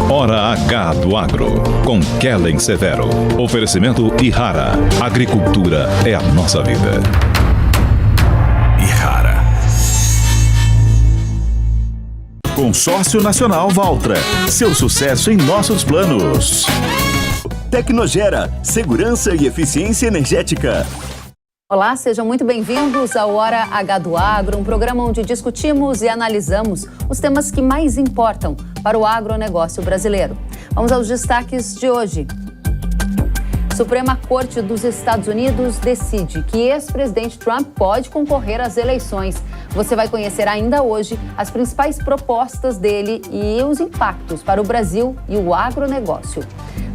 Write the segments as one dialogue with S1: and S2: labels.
S1: Hora H do Agro, com Kellen Severo. Oferecimento Ihara. Agricultura é a nossa vida. Ihara. Consórcio Nacional Valtra. Seu sucesso em nossos planos.
S2: Tecnogera. Segurança e eficiência energética.
S3: Olá, sejam muito bem-vindos ao Hora H do Agro, um programa onde discutimos e analisamos os temas que mais importam para o agronegócio brasileiro. Vamos aos destaques de hoje. Suprema Corte dos Estados Unidos decide que ex-presidente Trump pode concorrer às eleições. Você vai conhecer ainda hoje as principais propostas dele e os impactos para o Brasil e o agronegócio.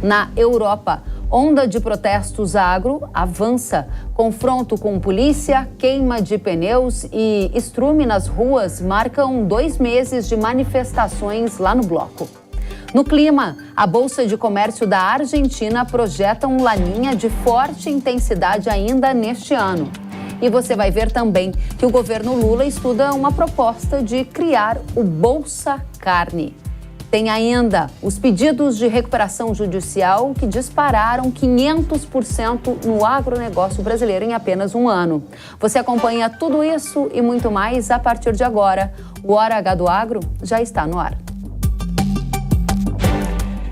S3: Na Europa, onda de protestos agro avança. Confronto com polícia, queima de pneus e estrume nas ruas marcam 2 meses de manifestações lá no bloco. No clima, a Bolsa de Comércio da Argentina projeta um laninha de forte intensidade ainda neste ano. E você vai ver também que o governo Lula estuda uma proposta de criar o Bolsa Carne. Tem ainda os pedidos de recuperação judicial que dispararam 500% no agronegócio brasileiro em apenas um ano. Você acompanha tudo isso e muito mais a partir de agora. O Hora H do Agro já está no ar.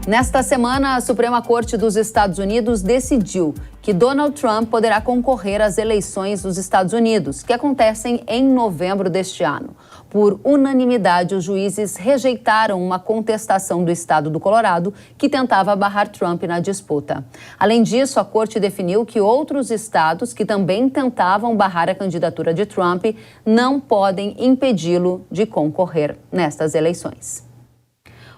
S3: Nesta semana, a Suprema Corte dos Estados Unidos decidiu que Donald Trump poderá concorrer às eleições dos Estados Unidos, que acontecem em novembro deste ano. Por unanimidade, os juízes rejeitaram uma contestação do estado do Colorado que tentava barrar Trump na disputa. Além disso, a corte definiu que outros estados que também tentavam barrar a candidatura de Trump não podem impedi-lo de concorrer nestas eleições.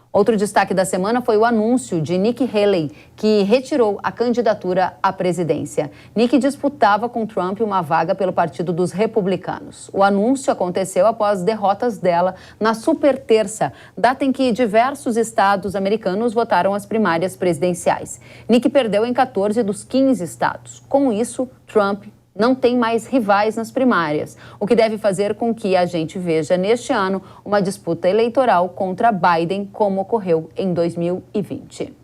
S3: Outro destaque da semana foi o anúncio de Nikki Haley, que retirou a candidatura à presidência. Nikki disputava com Trump uma vaga pelo Partido dos Republicanos. O anúncio aconteceu após derrotas dela na super terça, data em que diversos estados americanos votaram as primárias presidenciais. Nikki perdeu em 14 dos 15 estados. Com isso, Trump não tem mais rivais nas primárias, o que deve fazer com que a gente veja neste ano uma disputa eleitoral contra Biden, como ocorreu em 2020.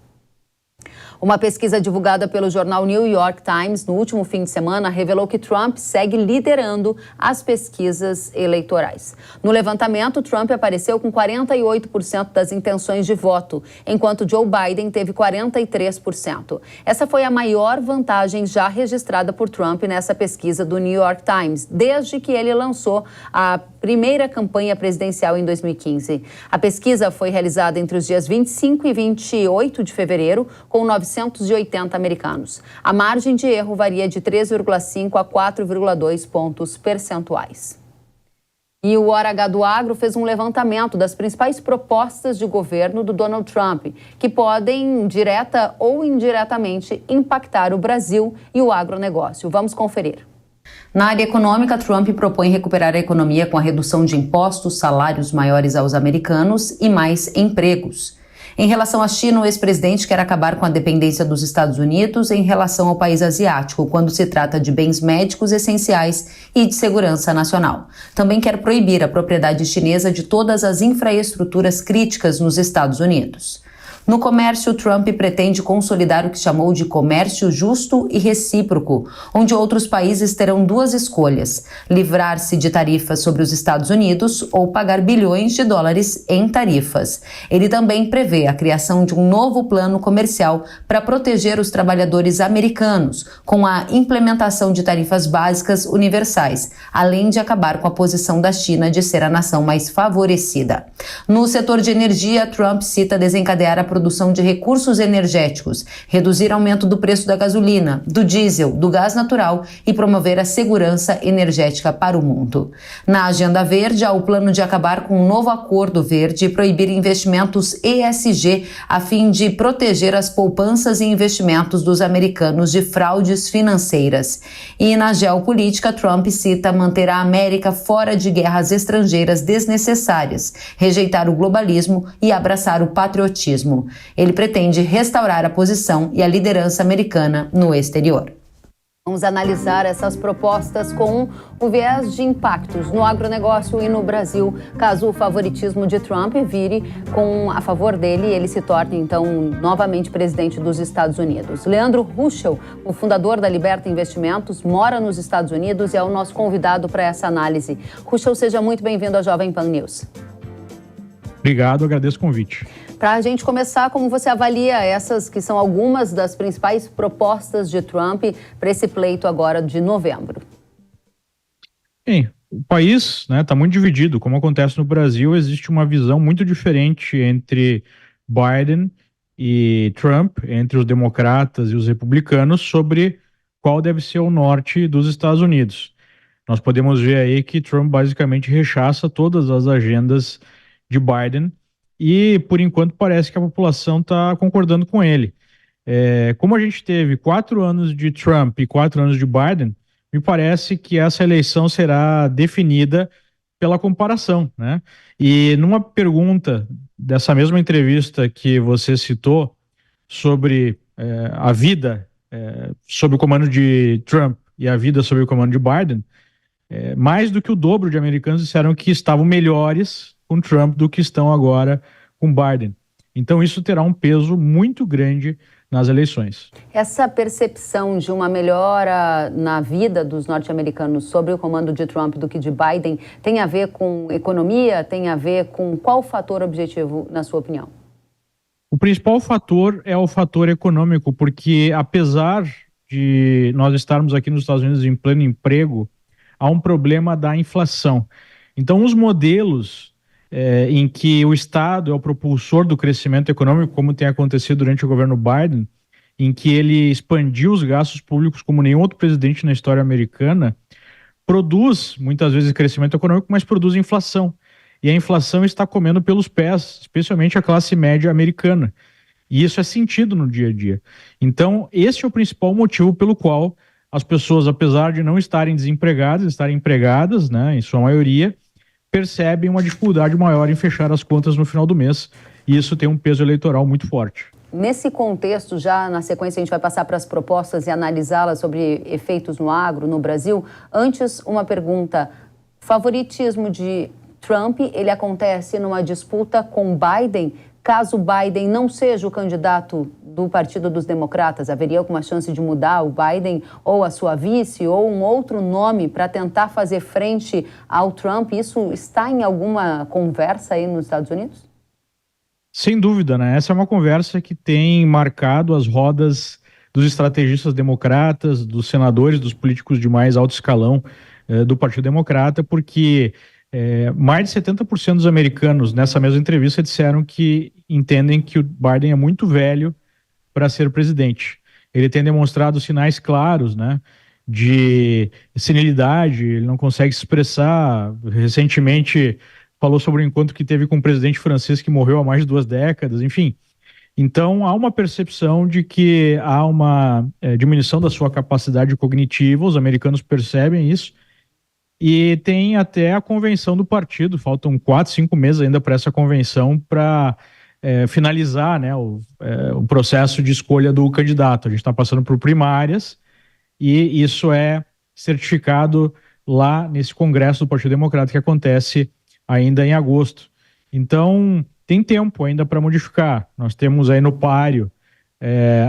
S3: Uma pesquisa divulgada pelo jornal New York Times no último fim de semana revelou que Trump segue liderando as pesquisas eleitorais. No levantamento, Trump apareceu com 48% das intenções de voto, enquanto Joe Biden teve 43%. Essa foi a maior vantagem já registrada por Trump nessa pesquisa do New York Times, desde que ele lançou a primeira campanha presidencial em 2015. A pesquisa foi realizada entre os dias 25 e 28 de fevereiro, com 980 americanos. A margem de erro varia de 3,5 a 4,2 pontos percentuais. E o Hora H do Agro fez um levantamento das principais propostas de governo do Donald Trump, que podem, direta ou indiretamente, impactar o Brasil e o agronegócio. Vamos conferir. Na área econômica, Trump propõe recuperar a economia com a redução de impostos, salários maiores aos americanos e mais empregos. Em relação à China, o ex-presidente quer acabar com a dependência dos Estados Unidos em relação ao país asiático, quando se trata de bens médicos essenciais e de segurança nacional. Também quer proibir a propriedade chinesa de todas as infraestruturas críticas nos Estados Unidos. No comércio, Trump pretende consolidar o que chamou de comércio justo e recíproco, onde outros países terão 2 escolhas: livrar-se de tarifas sobre os Estados Unidos ou pagar bilhões de dólares em tarifas. Ele também prevê a criação de um novo plano comercial para proteger os trabalhadores americanos, com a implementação de tarifas básicas universais, além de acabar com a posição da China de ser a nação mais favorecida. No setor de energia, Trump cita desencadear a produção de recursos energéticos, reduzir aumento do preço da gasolina, do diesel, do gás natural e promover a segurança energética para o mundo. Na agenda verde, há o plano de acabar com um novo acordo verde e proibir investimentos ESG a fim de proteger as poupanças e investimentos dos americanos de fraudes financeiras. E na geopolítica, Trump cita manter a América fora de guerras estrangeiras desnecessárias, rejeitar o globalismo e abraçar o patriotismo. Ele pretende restaurar a posição e a liderança americana no exterior. Vamos analisar essas propostas com o viés de impactos no agronegócio e no Brasil, caso o favoritismo de Trump vire a favor dele e ele se torne, então, novamente presidente dos Estados Unidos. Leandro Ruschel, o fundador da Liberta Investimentos, mora nos Estados Unidos e é o nosso convidado para essa análise. Ruschel, seja muito bem-vindo à Jovem Pan News.
S4: Obrigado, agradeço o convite.
S3: Para a gente começar, como você avalia essas que são algumas das principais propostas de Trump para esse pleito agora de novembro?
S4: Bem, o país está muito dividido. Como acontece no Brasil, existe uma visão muito diferente entre Biden e Trump, entre os democratas e os republicanos, sobre qual deve ser o norte dos Estados Unidos. Nós podemos ver aí que Trump basicamente rechaça todas as agendas de Biden e, por enquanto, parece que a população está concordando com ele. Como a gente teve 4 anos de Trump e 4 anos de Biden, me parece que essa eleição será definida pela comparação, né? E numa pergunta dessa mesma entrevista que você citou sobre a vida sob o comando de Trump e a vida sob o comando de Biden, mais do que o dobro de americanos disseram que estavam melhores com Trump do que estão agora com Biden. Então isso terá um peso muito grande nas eleições.
S3: Essa percepção de uma melhora na vida dos norte-americanos sobre o comando de Trump do que de Biden tem a ver com economia? Tem a ver com qual fator objetivo, na sua opinião?
S4: O principal fator é o fator econômico, porque apesar de nós estarmos aqui nos Estados Unidos em pleno emprego, há um problema da inflação. Então os modelos em que o Estado é o propulsor do crescimento econômico, como tem acontecido durante o governo Biden, em que ele expandiu os gastos públicos como nenhum outro presidente na história americana, produz muitas vezes crescimento econômico, mas produz inflação. E a inflação está comendo pelos pés, especialmente a classe média americana. E isso é sentido no dia a dia. Então, esse é o principal motivo pelo qual as pessoas, apesar de não estarem desempregadas, estarem empregadas, né, em sua maioria, percebem uma dificuldade maior em fechar as contas no final do mês, e isso tem um peso eleitoral muito forte.
S3: Nesse contexto, já na sequência a gente vai passar para as propostas e analisá-las sobre efeitos no agro, no Brasil. Antes, uma pergunta. Favoritismo de Trump, ele acontece numa disputa com Biden? Caso Biden não seja o candidato do Partido dos Democratas, haveria alguma chance de mudar o Biden ou a sua vice ou um outro nome para tentar fazer frente ao Trump? Isso está em alguma conversa aí nos Estados Unidos?
S4: Sem dúvida, né? Essa é uma conversa que tem marcado as rodas dos estrategistas democratas, dos senadores, dos políticos de mais alto escalão do Partido Democrata, porque mais de 70% dos americanos, nessa mesma entrevista, disseram que entendem que o Biden é muito velho para ser presidente. Ele tem demonstrado sinais claros, né, de senilidade, ele não consegue se expressar. Recentemente falou sobre o encontro que teve com um presidente francês que morreu há mais de 2 décadas, enfim. Então há uma percepção de que há uma diminuição da sua capacidade cognitiva, os americanos percebem isso, e tem até a convenção do partido, faltam 4, 5 meses ainda para essa convenção para finalizar, né, o processo de escolha do candidato. A gente está passando por primárias e isso é certificado lá nesse congresso do Partido Democrata que acontece ainda em agosto. Então tem tempo ainda para modificar. Nós temos aí no páreo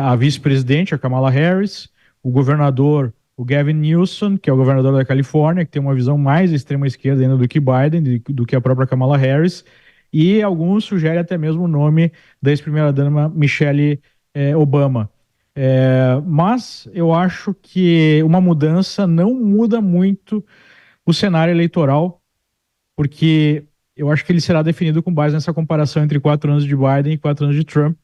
S4: a vice-presidente, a Kamala Harris, o governador, o Gavin Newsom, que é o governador da Califórnia, que tem uma visão mais extrema-esquerda ainda do que Biden, do que a própria Kamala Harris, e alguns sugerem até mesmo o nome da ex-primeira-dama Michelle Obama. Mas eu acho que uma mudança não muda muito o cenário eleitoral, porque eu acho que ele será definido com base nessa comparação entre 4 anos de Biden e 4 anos de Trump.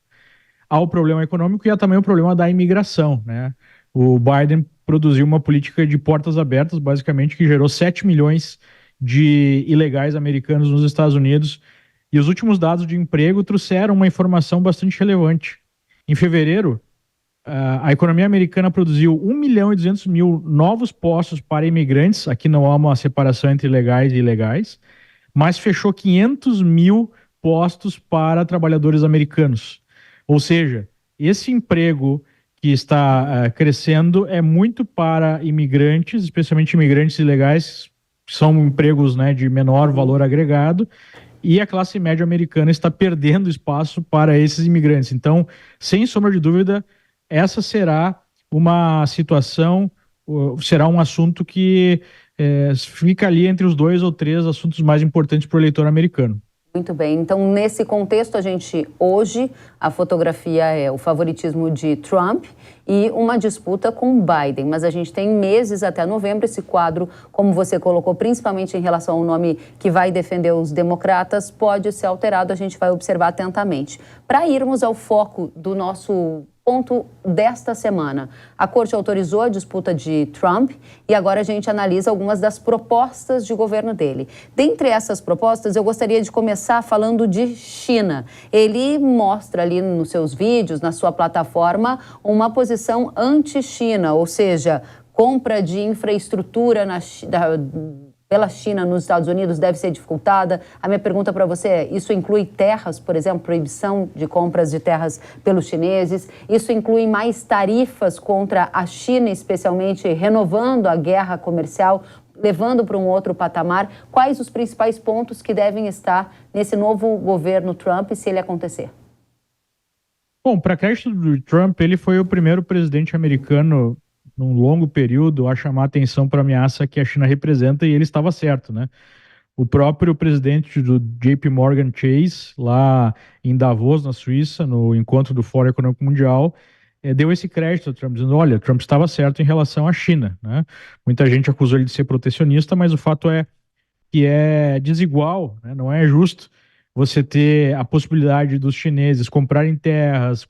S4: Há o problema econômico e há também o problema da imigração, né? O Biden produziu uma política de portas abertas, basicamente, que gerou 7 milhões de ilegais americanos nos Estados Unidos. E os últimos dados de emprego trouxeram uma informação bastante relevante. Em fevereiro, a economia americana produziu 1.200.000 novos postos para imigrantes. Aqui não há uma separação entre legais e ilegais, mas fechou 500.000 postos para trabalhadores americanos. Ou seja, esse emprego que está crescendo é muito para imigrantes, especialmente imigrantes ilegais, que são empregos, né, de menor valor agregado, e a classe média americana está perdendo espaço para esses imigrantes. Então, sem sombra de dúvida, essa será uma situação, será um assunto que fica ali entre os 2 ou 3 assuntos mais importantes para o eleitor americano.
S3: Muito bem, então nesse contexto hoje, a fotografia é o favoritismo de Trump e uma disputa com Biden, mas a gente tem meses até novembro, esse quadro, como você colocou, principalmente em relação ao nome que vai defender os democratas, pode ser alterado, a gente vai observar atentamente. Para irmos ao foco do nosso ponto desta semana. A corte autorizou a disputa de Trump e agora a gente analisa algumas das propostas de governo dele. Dentre essas propostas, eu gostaria de começar falando de China. Ele mostra ali nos seus vídeos, na sua plataforma, uma posição anti-China, ou seja, compra de infraestrutura pela China nos Estados Unidos deve ser dificultada. A minha pergunta para você é, isso inclui terras, por exemplo, proibição de compras de terras pelos chineses? Isso inclui mais tarifas contra a China, especialmente renovando a guerra comercial, levando para um outro patamar? Quais os principais pontos que devem estar nesse novo governo Trump, se ele acontecer?
S4: Bom, para crédito do Trump, ele foi o primeiro presidente americano num longo período a chamar atenção para a ameaça que a China representa, e ele estava certo, né? O próprio presidente do JP Morgan Chase, lá em Davos, na Suíça, no encontro do Fórum Econômico Mundial, deu esse crédito ao Trump, dizendo, olha, Trump estava certo em relação à China, né? Muita gente acusou ele de ser protecionista, mas o fato é que é desigual, né? Não é justo você ter a possibilidade dos chineses comprarem terras,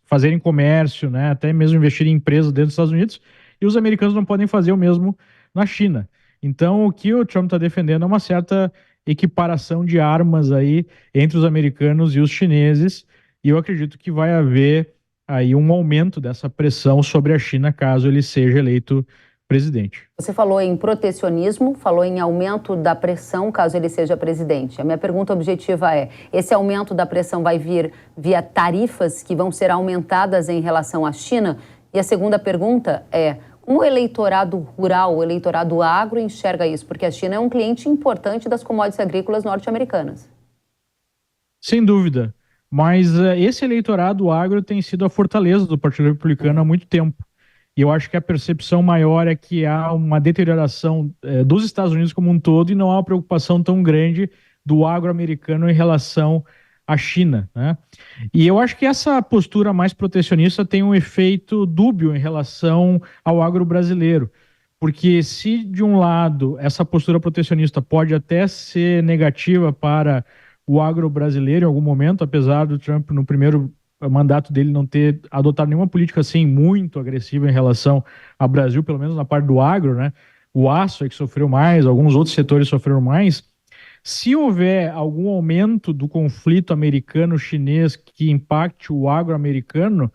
S4: fazerem comércio, né? Até mesmo investirem em empresas dentro dos Estados Unidos, e os americanos não podem fazer o mesmo na China. Então, o que o Trump está defendendo é uma certa equiparação de armas aí entre os americanos e os chineses, e eu acredito que vai haver aí um aumento dessa pressão sobre a China caso ele seja eleito presidente.
S3: Você falou em protecionismo, falou em aumento da pressão caso ele seja presidente. A minha pergunta objetiva é, esse aumento da pressão vai vir via tarifas que vão ser aumentadas em relação à China? E a segunda pergunta é, como o eleitorado rural, o eleitorado agro enxerga isso? Porque a China é um cliente importante das commodities agrícolas norte-americanas.
S4: Sem dúvida, mas esse eleitorado agro tem sido a fortaleza do Partido Republicano há muito tempo. E eu acho que a percepção maior é que há uma deterioração dos Estados Unidos como um todo e não há uma preocupação tão grande do agro-americano em relação à China, né? E eu acho que essa postura mais protecionista tem um efeito dúbio em relação ao agro brasileiro. Porque se, de um lado, essa postura protecionista pode até ser negativa para o agro brasileiro em algum momento, apesar do Trump, no primeiro mandato dele, não ter adotado nenhuma política assim muito agressiva em relação ao Brasil, pelo menos na parte do agro, né? O aço é que sofreu mais, alguns outros setores sofreram mais. Se houver algum aumento do conflito americano-chinês que impacte o agro americano,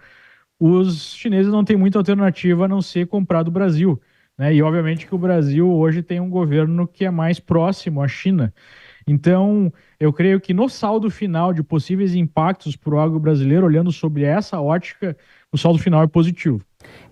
S4: os chineses não têm muita alternativa a não ser comprar do Brasil, né? E obviamente que o Brasil hoje tem um governo que é mais próximo à China. Então, eu creio que no saldo final de possíveis impactos para o agro brasileiro, olhando sobre essa ótica, o saldo final é positivo.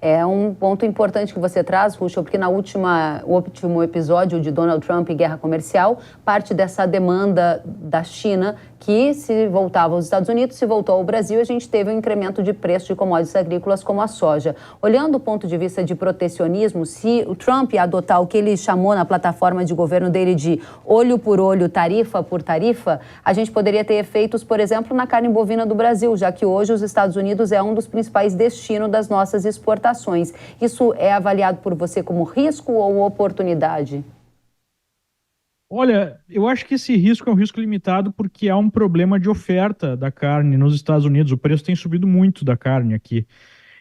S3: É um ponto importante que você traz, Ruschel, porque o último episódio de Donald Trump e guerra comercial, parte dessa demanda da China, que se voltava aos Estados Unidos, se voltou ao Brasil, a gente teve um incremento de preço de commodities agrícolas como a soja. Olhando do ponto de vista de protecionismo, se o Trump adotar o que ele chamou na plataforma de governo dele de olho por olho, tarifa por tarifa, a gente poderia ter efeitos, por exemplo, na carne bovina do Brasil, já que hoje os Estados Unidos é um dos principais destinos das nossas exportações. Isso é avaliado por você como risco ou oportunidade?
S4: Olha, eu acho que esse risco é um risco limitado porque há um problema de oferta da carne nos Estados Unidos. O preço tem subido muito da carne aqui.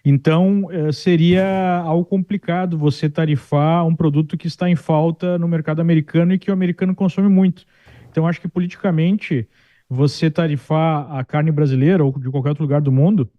S4: Então, seria algo complicado você tarifar um produto que está em falta no mercado americano e que o americano consome muito. Então, acho que politicamente, você tarifar a carne brasileira ou de qualquer outro lugar do mundo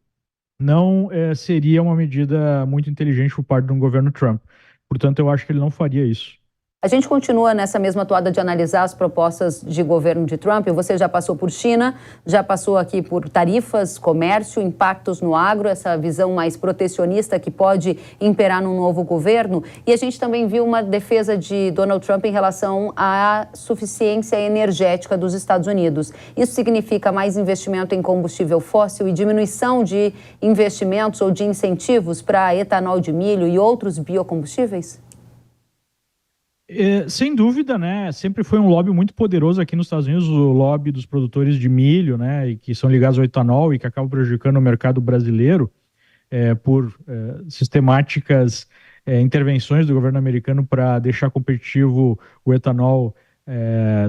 S4: não seria uma medida muito inteligente por parte de um governo Trump. Portanto, eu acho que ele não faria isso.
S3: A gente continua nessa mesma toada de analisar as propostas de governo de Trump. Você já passou por China, já passou aqui por tarifas, comércio, impactos no agro, essa visão mais protecionista que pode imperar num novo governo. E a gente também viu uma defesa de Donald Trump em relação à suficiência energética dos Estados Unidos. Isso significa mais investimento em combustível fóssil e diminuição de investimentos ou de incentivos para etanol de milho e outros biocombustíveis?
S4: Sem dúvida, né? Sempre foi um lobby muito poderoso aqui nos Estados Unidos, o lobby dos produtores de milho, né? E que são ligados ao etanol e que acabam prejudicando o mercado brasileiro por sistemáticas intervenções do governo americano para deixar competitivo o etanol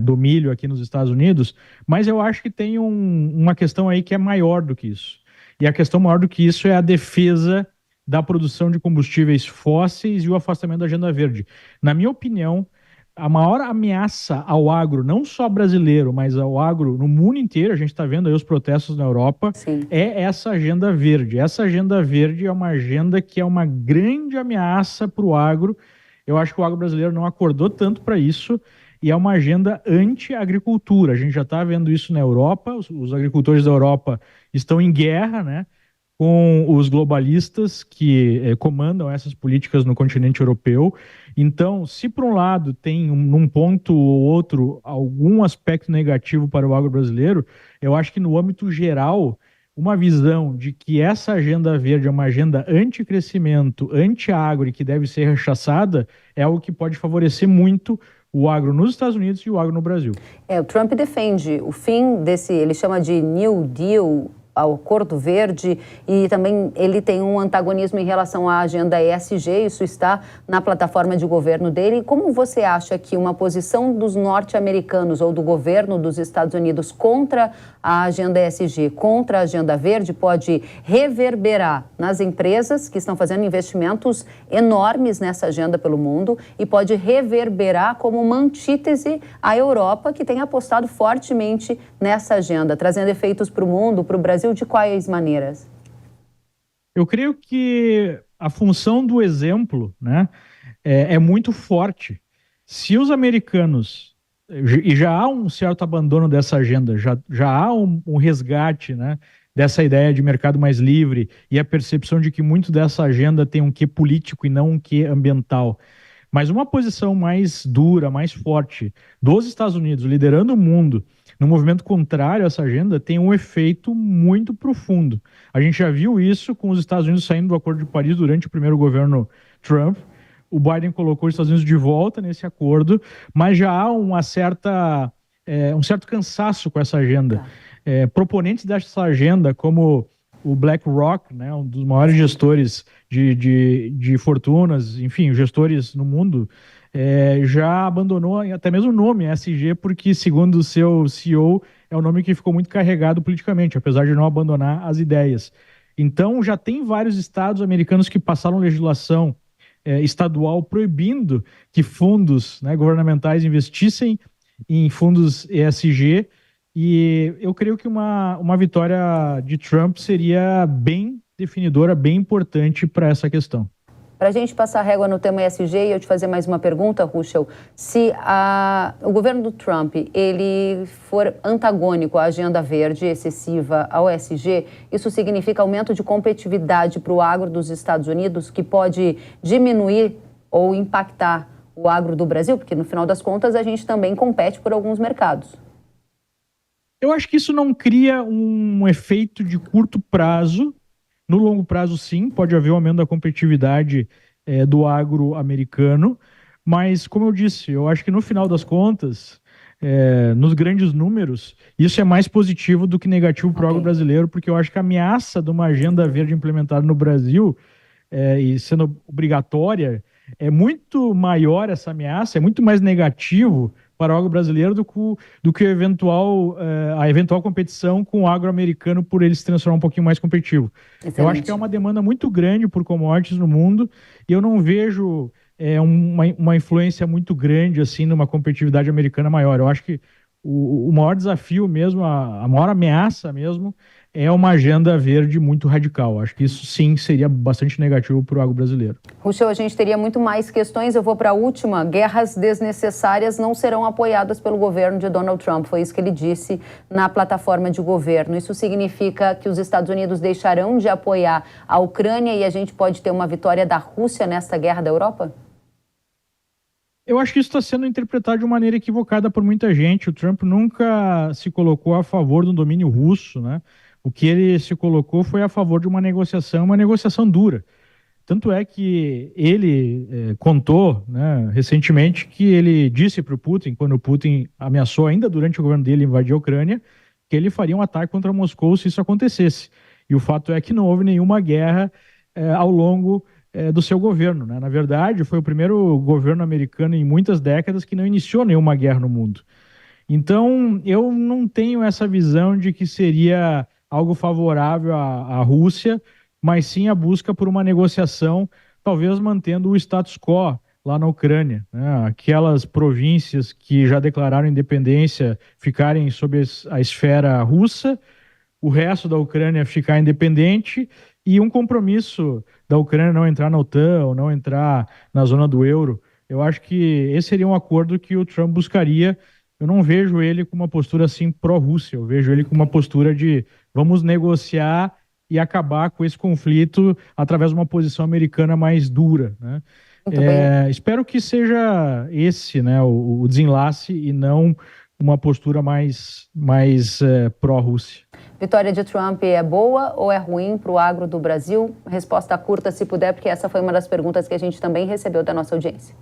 S4: do milho aqui nos Estados Unidos. Mas eu acho que tem uma questão aí que é maior do que isso. E a questão maior do que isso é a defesa da produção de combustíveis fósseis e o afastamento da agenda verde. Na minha opinião, a maior ameaça ao agro, não só brasileiro, mas ao agro no mundo inteiro, a gente está vendo aí os protestos na Europa,
S3: Sim.
S4: É essa agenda verde. Essa agenda verde é uma agenda que é uma grande ameaça para o agro. Eu acho que o agro brasileiro não acordou tanto para isso e é uma agenda anti-agricultura. A gente já está vendo isso na Europa, os agricultores da Europa estão em guerra, né, com os globalistas que comandam essas políticas no continente europeu. Então, se por um lado tem num ponto ou outro algum aspecto negativo para o agro brasileiro, eu acho que no âmbito geral, uma visão de que essa agenda verde é uma agenda anti-crescimento, anti-agro e que deve ser rechaçada, é algo que pode favorecer muito o agro nos Estados Unidos e o agro no Brasil.
S3: O Trump defende o fim desse, ele chama de New Deal, ao Acordo Verde, e também ele tem um antagonismo em relação à agenda ESG, isso está na plataforma de governo dele. Como você acha que uma posição dos norte-americanos ou do governo dos Estados Unidos contra a agenda ESG, contra a agenda verde, pode reverberar nas empresas que estão fazendo investimentos enormes nessa agenda pelo mundo e pode reverberar como uma antítese à Europa, que tem apostado fortemente nessa agenda, trazendo efeitos para o mundo, para o Brasil? De quais maneiras?
S4: Eu creio que a função do exemplo, né, é muito forte. Se os americanos, e já há um certo abandono dessa agenda, já há um resgate, né, dessa ideia de mercado mais livre e a percepção de que muito dessa agenda tem um quê político e não um quê ambiental. Mas uma posição mais dura, mais forte dos Estados Unidos, liderando o mundo, no movimento contrário a essa agenda, tem um efeito muito profundo. A gente já viu isso com os Estados Unidos saindo do Acordo de Paris durante o primeiro governo Trump. O Biden colocou os Estados Unidos de volta nesse acordo, mas já há um certo cansaço com essa agenda. Proponentes dessa agenda, como o BlackRock, né, um dos maiores gestores de fortunas, enfim, gestores no mundo, já abandonou até mesmo o nome ESG, porque, segundo o seu CEO, é um nome que ficou muito carregado politicamente, apesar de não abandonar as ideias. Então, já tem vários estados americanos que passaram legislação estadual proibindo que fundos, né, governamentais investissem em fundos ESG, e eu creio que uma vitória de Trump seria bem definidora, bem importante para essa questão.
S3: Para a gente passar a régua no tema ESG e eu te fazer mais uma pergunta, Ruschel, se o governo do Trump ele for antagônico à agenda verde excessiva ao ESG, isso significa aumento de competitividade para o agro dos Estados Unidos, que pode diminuir ou impactar o agro do Brasil, porque no final das contas a gente também compete por alguns mercados.
S4: Eu acho que isso não cria um efeito de curto prazo. No longo prazo, sim, pode haver um aumento da competitividade do agro americano, mas, como eu disse, eu acho que no final das contas, nos grandes números, isso é mais positivo do que negativo para o agro brasileiro, porque eu acho que a ameaça de uma agenda verde implementada no Brasil e sendo obrigatória, é muito maior essa ameaça, é muito mais negativo para o agro brasileiro do que a eventual competição com o agro americano por ele se transformar um pouquinho mais competitivo. Excelente. Eu acho que é uma demanda muito grande por commodities no mundo e eu não vejo uma influência muito grande assim numa competitividade americana maior. Eu acho que o maior desafio mesmo, a maior ameaça mesmo é uma agenda verde muito radical. Acho que isso sim seria bastante negativo para o agro brasileiro.
S3: Ruschel, a gente teria muito mais questões. Eu vou para a última. Guerras desnecessárias não serão apoiadas pelo governo de Donald Trump. Foi isso que ele disse na plataforma de governo. Isso significa que os Estados Unidos deixarão de apoiar a Ucrânia e a gente pode ter uma vitória da Rússia nesta guerra da Europa?
S4: Eu acho que isso está sendo interpretado de uma maneira equivocada por muita gente. O Trump nunca se colocou a favor do domínio russo, né? O que ele se colocou foi a favor de uma negociação dura. Tanto é que ele contou, né, recentemente, que ele disse para o Putin, quando o Putin ameaçou ainda durante o governo dele invadir a Ucrânia, que ele faria um ataque contra Moscou se isso acontecesse. E o fato é que não houve nenhuma guerra ao longo do seu governo, né? Na verdade, foi o primeiro governo americano em muitas décadas que não iniciou nenhuma guerra no mundo. Então, eu não tenho essa visão de que seria algo favorável à Rússia, mas sim a busca por uma negociação, talvez mantendo o status quo lá na Ucrânia, né? Aquelas províncias que já declararam independência ficarem sob a esfera russa, o resto da Ucrânia ficar independente e um compromisso da Ucrânia não entrar na OTAN ou não entrar na zona do euro. Eu acho que esse seria um acordo que o Trump buscaria. Eu não vejo ele com uma postura assim pró-Rússia, eu vejo ele com uma postura de vamos negociar e acabar com esse conflito através de uma posição americana mais dura, né? Espero que seja esse, né, o desenlace e não uma postura mais pró-Rússia.
S3: Vitória de Trump é boa ou é ruim para o agro do Brasil? Resposta curta, se puder, porque essa foi uma das perguntas que a gente também recebeu da nossa audiência.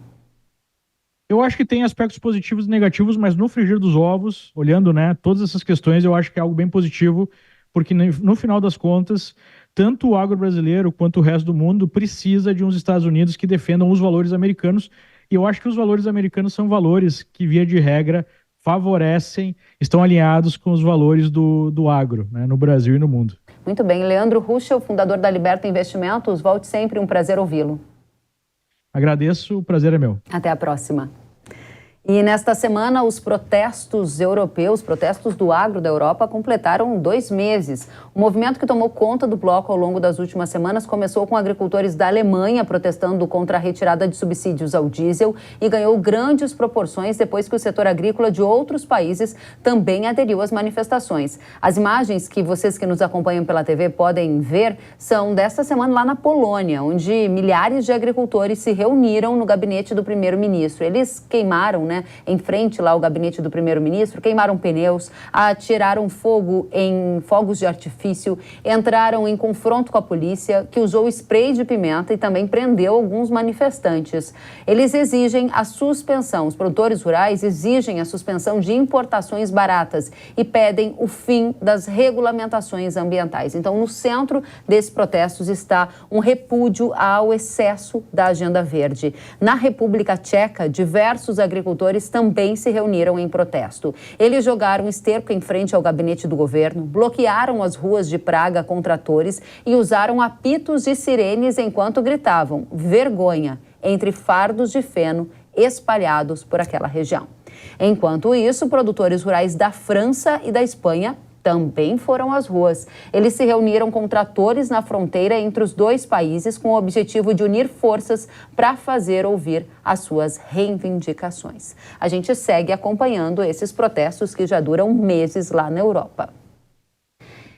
S4: Eu acho que tem aspectos positivos e negativos, mas no frigir dos ovos, olhando, né, todas essas questões, eu acho que é algo bem positivo, porque no final das contas, tanto o agro brasileiro quanto o resto do mundo precisa de uns Estados Unidos que defendam os valores americanos, e eu acho que os valores americanos são valores que, via de regra, favorecem, estão alinhados com os valores do agro, né, no Brasil e no mundo.
S3: Muito bem. Leandro Ruschel, fundador da Liberta Investimentos, volte sempre, um prazer ouvi-lo.
S4: Agradeço, o prazer é meu.
S3: Até a próxima. E nesta semana, os protestos europeus, protestos do agro da Europa, completaram 2 meses. O movimento que tomou conta do bloco ao longo das últimas semanas começou com agricultores da Alemanha protestando contra a retirada de subsídios ao diesel e ganhou grandes proporções depois que o setor agrícola de outros países também aderiu às manifestações. As imagens que vocês que nos acompanham pela TV podem ver são desta semana lá na Polônia, onde milhares de agricultores se reuniram no gabinete do primeiro-ministro. Eles queimaram, em frente lá ao gabinete do primeiro-ministro, queimaram pneus, atiraram fogo em fogos de artifício, entraram em confronto com a polícia, que usou spray de pimenta e também prendeu alguns manifestantes. Eles exigem a suspensão, os produtores rurais exigem a suspensão de importações baratas e pedem o fim das regulamentações ambientais. Então, no centro desses protestos está um repúdio ao excesso da agenda verde. Na República Tcheca, diversos agricultores também se reuniram em protesto. Eles jogaram esterco em frente ao gabinete do governo, bloquearam as ruas de Praga com tratores e usaram apitos e sirenes enquanto gritavam "vergonha" entre fardos de feno espalhados por aquela região. Enquanto isso, produtores rurais da França e da Espanha também foram às ruas. Eles se reuniram com tratores na fronteira entre os dois países com o objetivo de unir forças para fazer ouvir as suas reivindicações. A gente segue acompanhando esses protestos que já duram meses lá na Europa.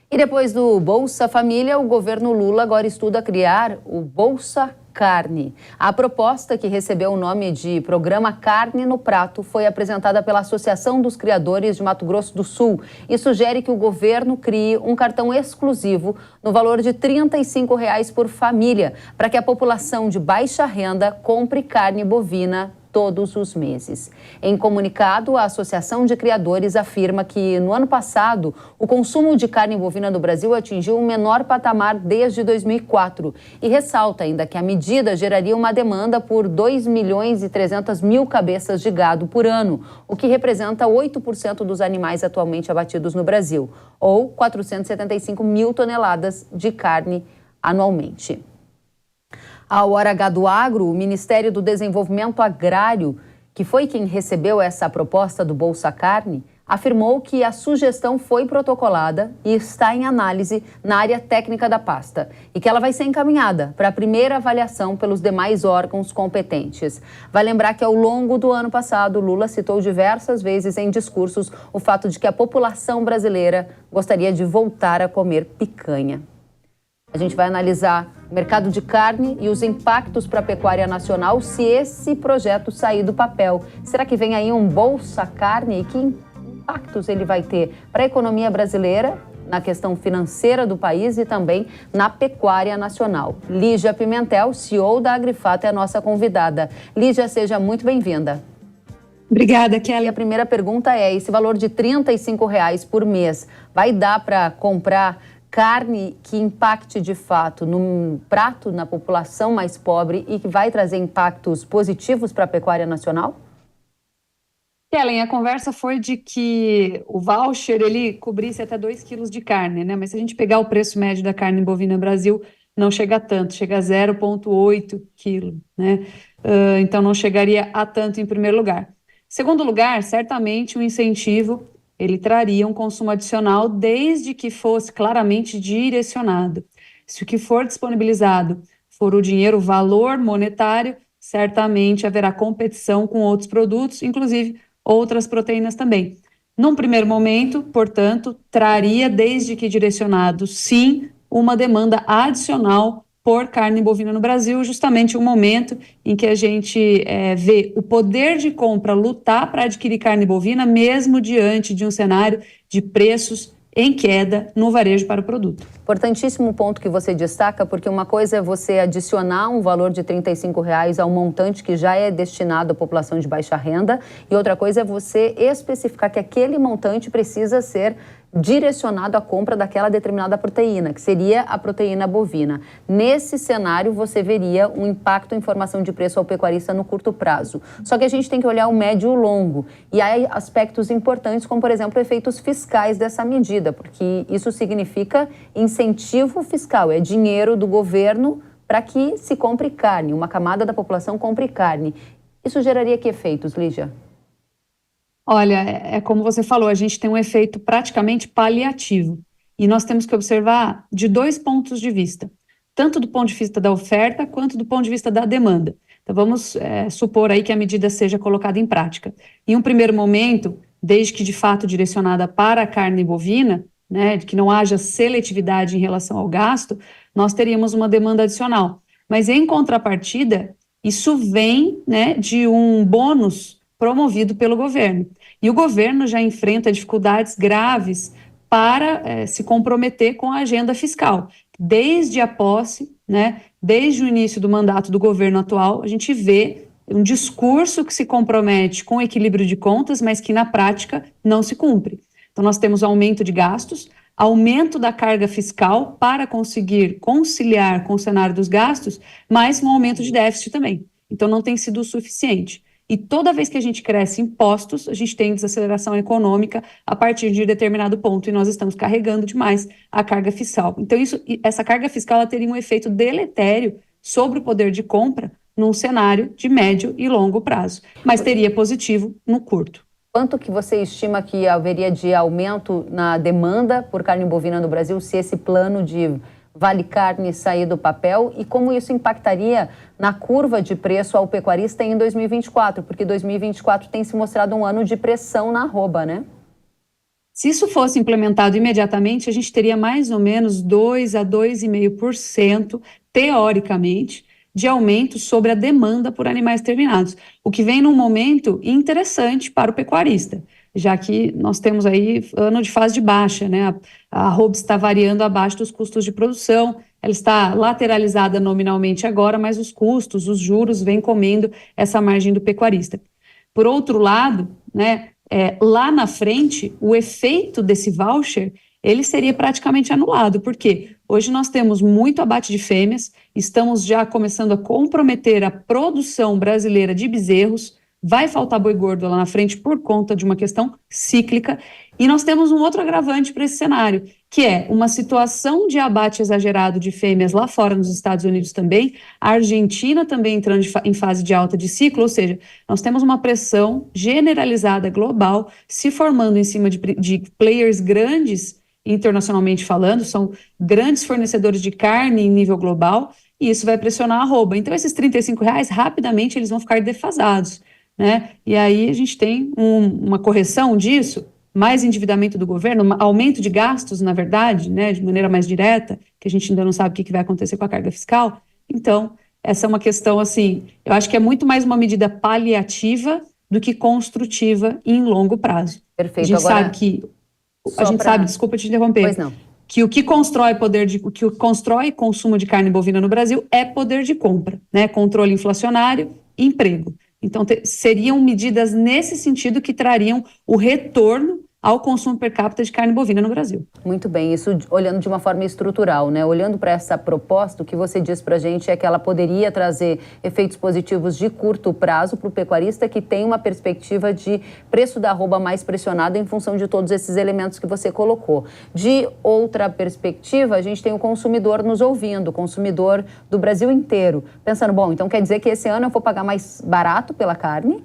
S3: E depois do Bolsa Família, o governo Lula agora estuda criar o Bolsa Carne. A proposta, que recebeu o nome de Programa Carne no Prato, foi apresentada pela Associação dos Criadores de Mato Grosso do Sul e sugere que o governo crie um cartão exclusivo no valor de R$ 35 por família, para que a população de baixa renda compre carne bovina todos os meses. Em comunicado, a Associação de Criadores afirma que, no ano passado, o consumo de carne bovina no Brasil atingiu o menor patamar desde 2004 e ressalta ainda que a medida geraria uma demanda por 2.300.000 cabeças de gado por ano, o que representa 8% dos animais atualmente abatidos no Brasil, ou 475 mil toneladas de carne anualmente. Ao Hora H do Agro, o Ministério do Desenvolvimento Agrário, que foi quem recebeu essa proposta do Bolsa Carne, afirmou que a sugestão foi protocolada e está em análise na área técnica da pasta e que ela vai ser encaminhada para a primeira avaliação pelos demais órgãos competentes. Vai lembrar que ao longo do ano passado, Lula citou diversas vezes em discursos o fato de que a população brasileira gostaria de voltar a comer picanha. A gente vai analisar o mercado de carne e os impactos para a pecuária nacional se esse projeto sair do papel. Será que vem aí um Bolsa Carne e que impactos ele vai ter para a economia brasileira, na questão financeira do país e também na pecuária nacional? Lígia Pimentel, CEO da Agrifato, é a nossa convidada. Lígia, seja muito bem-vinda.
S5: Obrigada, Kelly.
S3: E a primeira pergunta é, esse valor de R$ 35 por mês vai dar para comprar carne que impacte de fato num prato na população mais pobre e que vai trazer impactos positivos para a pecuária nacional?
S5: Kellen, a conversa foi de que o voucher ele cobrisse até 2 quilos de carne, né? Mas se a gente pegar o preço médio da carne bovina no Brasil, não chega a tanto, chega a 0,8 quilo, né? Então não chegaria a tanto em primeiro lugar. Segundo lugar, certamente o incentivo ele traria um consumo adicional desde que fosse claramente direcionado. Se o que for disponibilizado for o dinheiro, o valor monetário, certamente haverá competição com outros produtos, inclusive outras proteínas também. Num primeiro momento, portanto, traria, desde que direcionado, sim, uma demanda adicional por carne bovina no Brasil, justamente um momento em que a gente vê o poder de compra lutar para adquirir carne bovina, mesmo diante de um cenário de preços em queda no varejo para o produto.
S3: Importantíssimo ponto que você destaca, porque uma coisa é você adicionar um valor de R$ 35 ao montante que já é destinado à população de baixa renda, e outra coisa é você especificar que aquele montante precisa ser direcionado à compra daquela determinada proteína, que seria a proteína bovina. Nesse cenário, você veria um impacto em formação de preço ao pecuarista no curto prazo. Só que a gente tem que olhar o médio e o longo. E há aspectos importantes, como, por exemplo, efeitos fiscais dessa medida, porque isso significa incentivo fiscal, é dinheiro do governo para que se compre carne, uma camada da população compre carne. Isso geraria que efeitos, Lígia?
S5: Olha, é como você falou, a gente tem um efeito praticamente paliativo e nós temos que observar de 2 pontos de vista, tanto do ponto de vista da oferta quanto do ponto de vista da demanda. Então vamos supor aí que a medida seja colocada em prática. Em um primeiro momento, desde que de fato direcionada para a carne bovina, né, de que não haja seletividade em relação ao gasto, nós teríamos uma demanda adicional. Mas em contrapartida, isso vem, né, de um bônus promovido pelo governo. E o governo já enfrenta dificuldades graves para se comprometer com a agenda fiscal. Desde a posse, né, desde o início do mandato do governo atual, a gente vê um discurso que se compromete com o equilíbrio de contas, mas que na prática não se cumpre. Então nós temos aumento de gastos, aumento da carga fiscal para conseguir conciliar com o cenário dos gastos, mas um aumento de déficit também. Então não tem sido o suficiente. E toda vez que a gente cresce impostos, a gente tem desaceleração econômica a partir de determinado ponto, e nós estamos carregando demais a carga fiscal. Então, essa carga fiscal ela teria um efeito deletério sobre o poder de compra num cenário de médio e longo prazo, mas teria positivo no curto.
S3: Quanto que você estima que haveria de aumento na demanda por carne bovina no Brasil se esse plano de Vale Carne sair do papel, e como isso impactaria na curva de preço ao pecuarista em 2024? Porque 2024 tem se mostrado um ano de pressão na arroba, né?
S5: Se isso fosse implementado imediatamente, a gente teria mais ou menos 2 a 2,5%, teoricamente, de aumento sobre a demanda por animais terminados, o que vem num momento interessante para o pecuarista, já que nós temos aí ano de fase de baixa, né? A arroba está variando abaixo dos custos de produção, ela está lateralizada nominalmente agora, mas os custos, os juros vêm comendo essa margem do pecuarista. Por outro lado, né, lá na frente, o efeito desse voucher, ele seria praticamente anulado, porque hoje nós temos muito abate de fêmeas, estamos já começando a comprometer a produção brasileira de bezerros, vai faltar boi gordo lá na frente por conta de uma questão cíclica. E nós temos um outro agravante para esse cenário, que é uma situação de abate exagerado de fêmeas lá fora, nos Estados Unidos também, a Argentina também entrando em fase de alta de ciclo, ou seja, nós temos uma pressão generalizada global se formando em cima de players grandes, internacionalmente falando, são grandes fornecedores de carne em nível global, e isso vai pressionar a arroba. Então, esses R$35, rapidamente, eles vão ficar defasados, né? E aí a gente tem uma correção disso, mais endividamento do governo, um aumento de gastos, na verdade, né, de maneira mais direta, que a gente ainda não sabe o que vai acontecer com a carga fiscal. Então, essa é uma questão, assim, eu acho que é muito mais uma medida paliativa do que construtiva em longo prazo.
S3: Perfeito.
S5: A gente sabe que... desculpa te interromper.
S3: Pois não.
S5: Que o que constrói consumo de carne bovina no Brasil é poder de compra, né? Controle inflacionário e emprego. Então, seriam medidas nesse sentido que trariam o retorno ao consumo per capita de carne bovina no Brasil.
S3: Muito bem, isso olhando de uma forma estrutural, né? Olhando para essa proposta, o que você diz para a gente é que ela poderia trazer efeitos positivos de curto prazo para o pecuarista que tem uma perspectiva de preço da arroba mais pressionado em função de todos esses elementos que você colocou. De outra perspectiva, a gente tem o consumidor nos ouvindo, o consumidor do Brasil inteiro, pensando, bom, então quer dizer que esse ano eu vou pagar mais barato pela carne?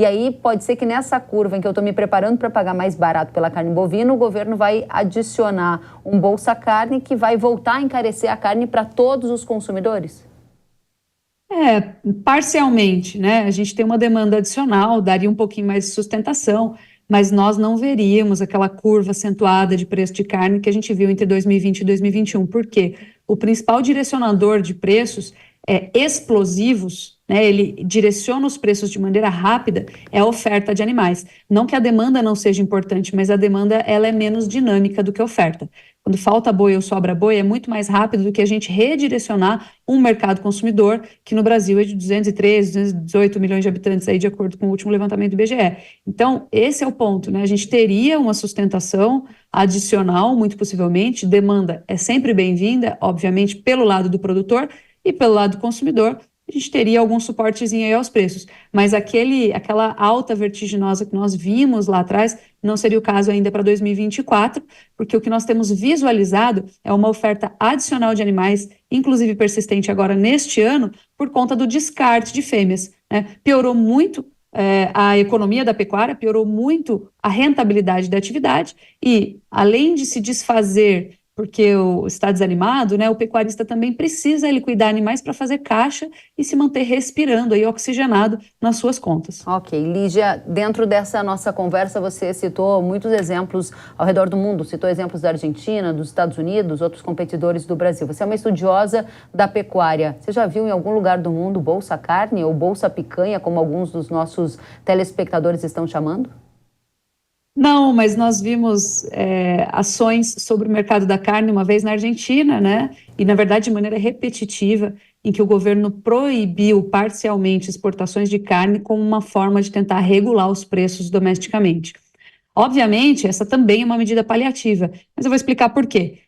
S3: E aí pode ser que nessa curva em que eu estou me preparando para pagar mais barato pela carne bovina, o governo vai adicionar um Bolsa Carne que vai voltar a encarecer a carne para todos os consumidores?
S5: Parcialmente, né? A gente tem uma demanda adicional, daria um pouquinho mais de sustentação, mas nós não veríamos aquela curva acentuada de preço de carne que a gente viu entre 2020 e 2021. Por quê? O principal direcionador de preços explosivos, né, ele direciona os preços de maneira rápida, é a oferta de animais. Não que a demanda não seja importante, mas a demanda ela é menos dinâmica do que a oferta. Quando falta boi ou sobra boi, é muito mais rápido do que a gente redirecionar um mercado consumidor, que no Brasil é de 213, 218 milhões de habitantes, aí, de acordo com o último levantamento do IBGE. Então, esse é o ponto, né? A gente teria uma sustentação adicional, muito possivelmente, demanda é sempre bem-vinda, obviamente, pelo lado do produtor, e pelo lado do consumidor, a gente teria algum suportezinho aí aos preços. Mas aquela alta vertiginosa que nós vimos lá atrás não seria o caso ainda para 2024, porque o que nós temos visualizado é uma oferta adicional de animais, inclusive persistente agora neste ano, por conta do descarte de fêmeas, né? Piorou muito a economia da pecuária, piorou muito a rentabilidade da atividade e, além de se desfazer porque está desanimado, né, o pecuarista também precisa cuidar animais para fazer caixa e se manter respirando, aí, oxigenado nas suas contas.
S3: Ok, Lígia, dentro dessa nossa conversa você citou muitos exemplos ao redor do mundo, citou exemplos da Argentina, dos Estados Unidos, outros competidores do Brasil. Você é uma estudiosa da pecuária. Você já viu em algum lugar do mundo Bolsa Carne ou Bolsa Picanha, como alguns dos nossos telespectadores estão chamando?
S5: Não, mas nós vimos ações sobre o mercado da carne uma vez na Argentina, né? E, na verdade, de maneira repetitiva, em que o governo proibiu parcialmente exportações de carne como uma forma de tentar regular os preços domesticamente. Obviamente, essa também é uma medida paliativa, mas eu vou explicar por quê.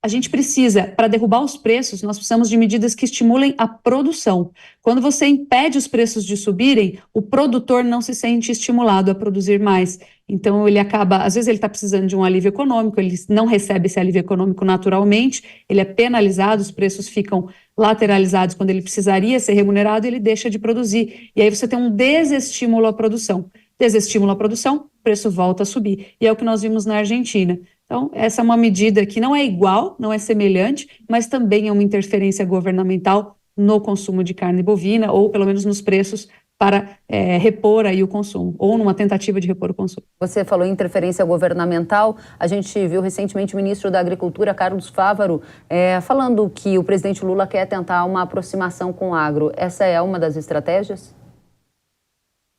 S5: A gente precisa, para derrubar os preços, nós precisamos de medidas que estimulem a produção. Quando você impede os preços de subirem, o produtor não se sente estimulado a produzir mais. Então, ele acaba, às vezes ele está precisando de um alívio econômico, ele não recebe esse alívio econômico naturalmente, ele é penalizado, os preços ficam lateralizados quando ele precisaria ser remunerado, ele deixa de produzir. E aí você tem um desestímulo à produção. Desestímulo à produção, o preço volta a subir. E é o que nós vimos na Argentina. Então, essa é uma medida que não é igual, não é semelhante, mas também é uma interferência governamental no consumo de carne bovina, ou pelo menos nos preços, para repor aí o consumo, ou numa tentativa de repor o consumo.
S3: Você falou em interferência governamental. A gente viu recentemente o ministro da Agricultura, Carlos Fávaro, falando que o presidente Lula quer tentar uma aproximação com o agro. Essa é uma das estratégias?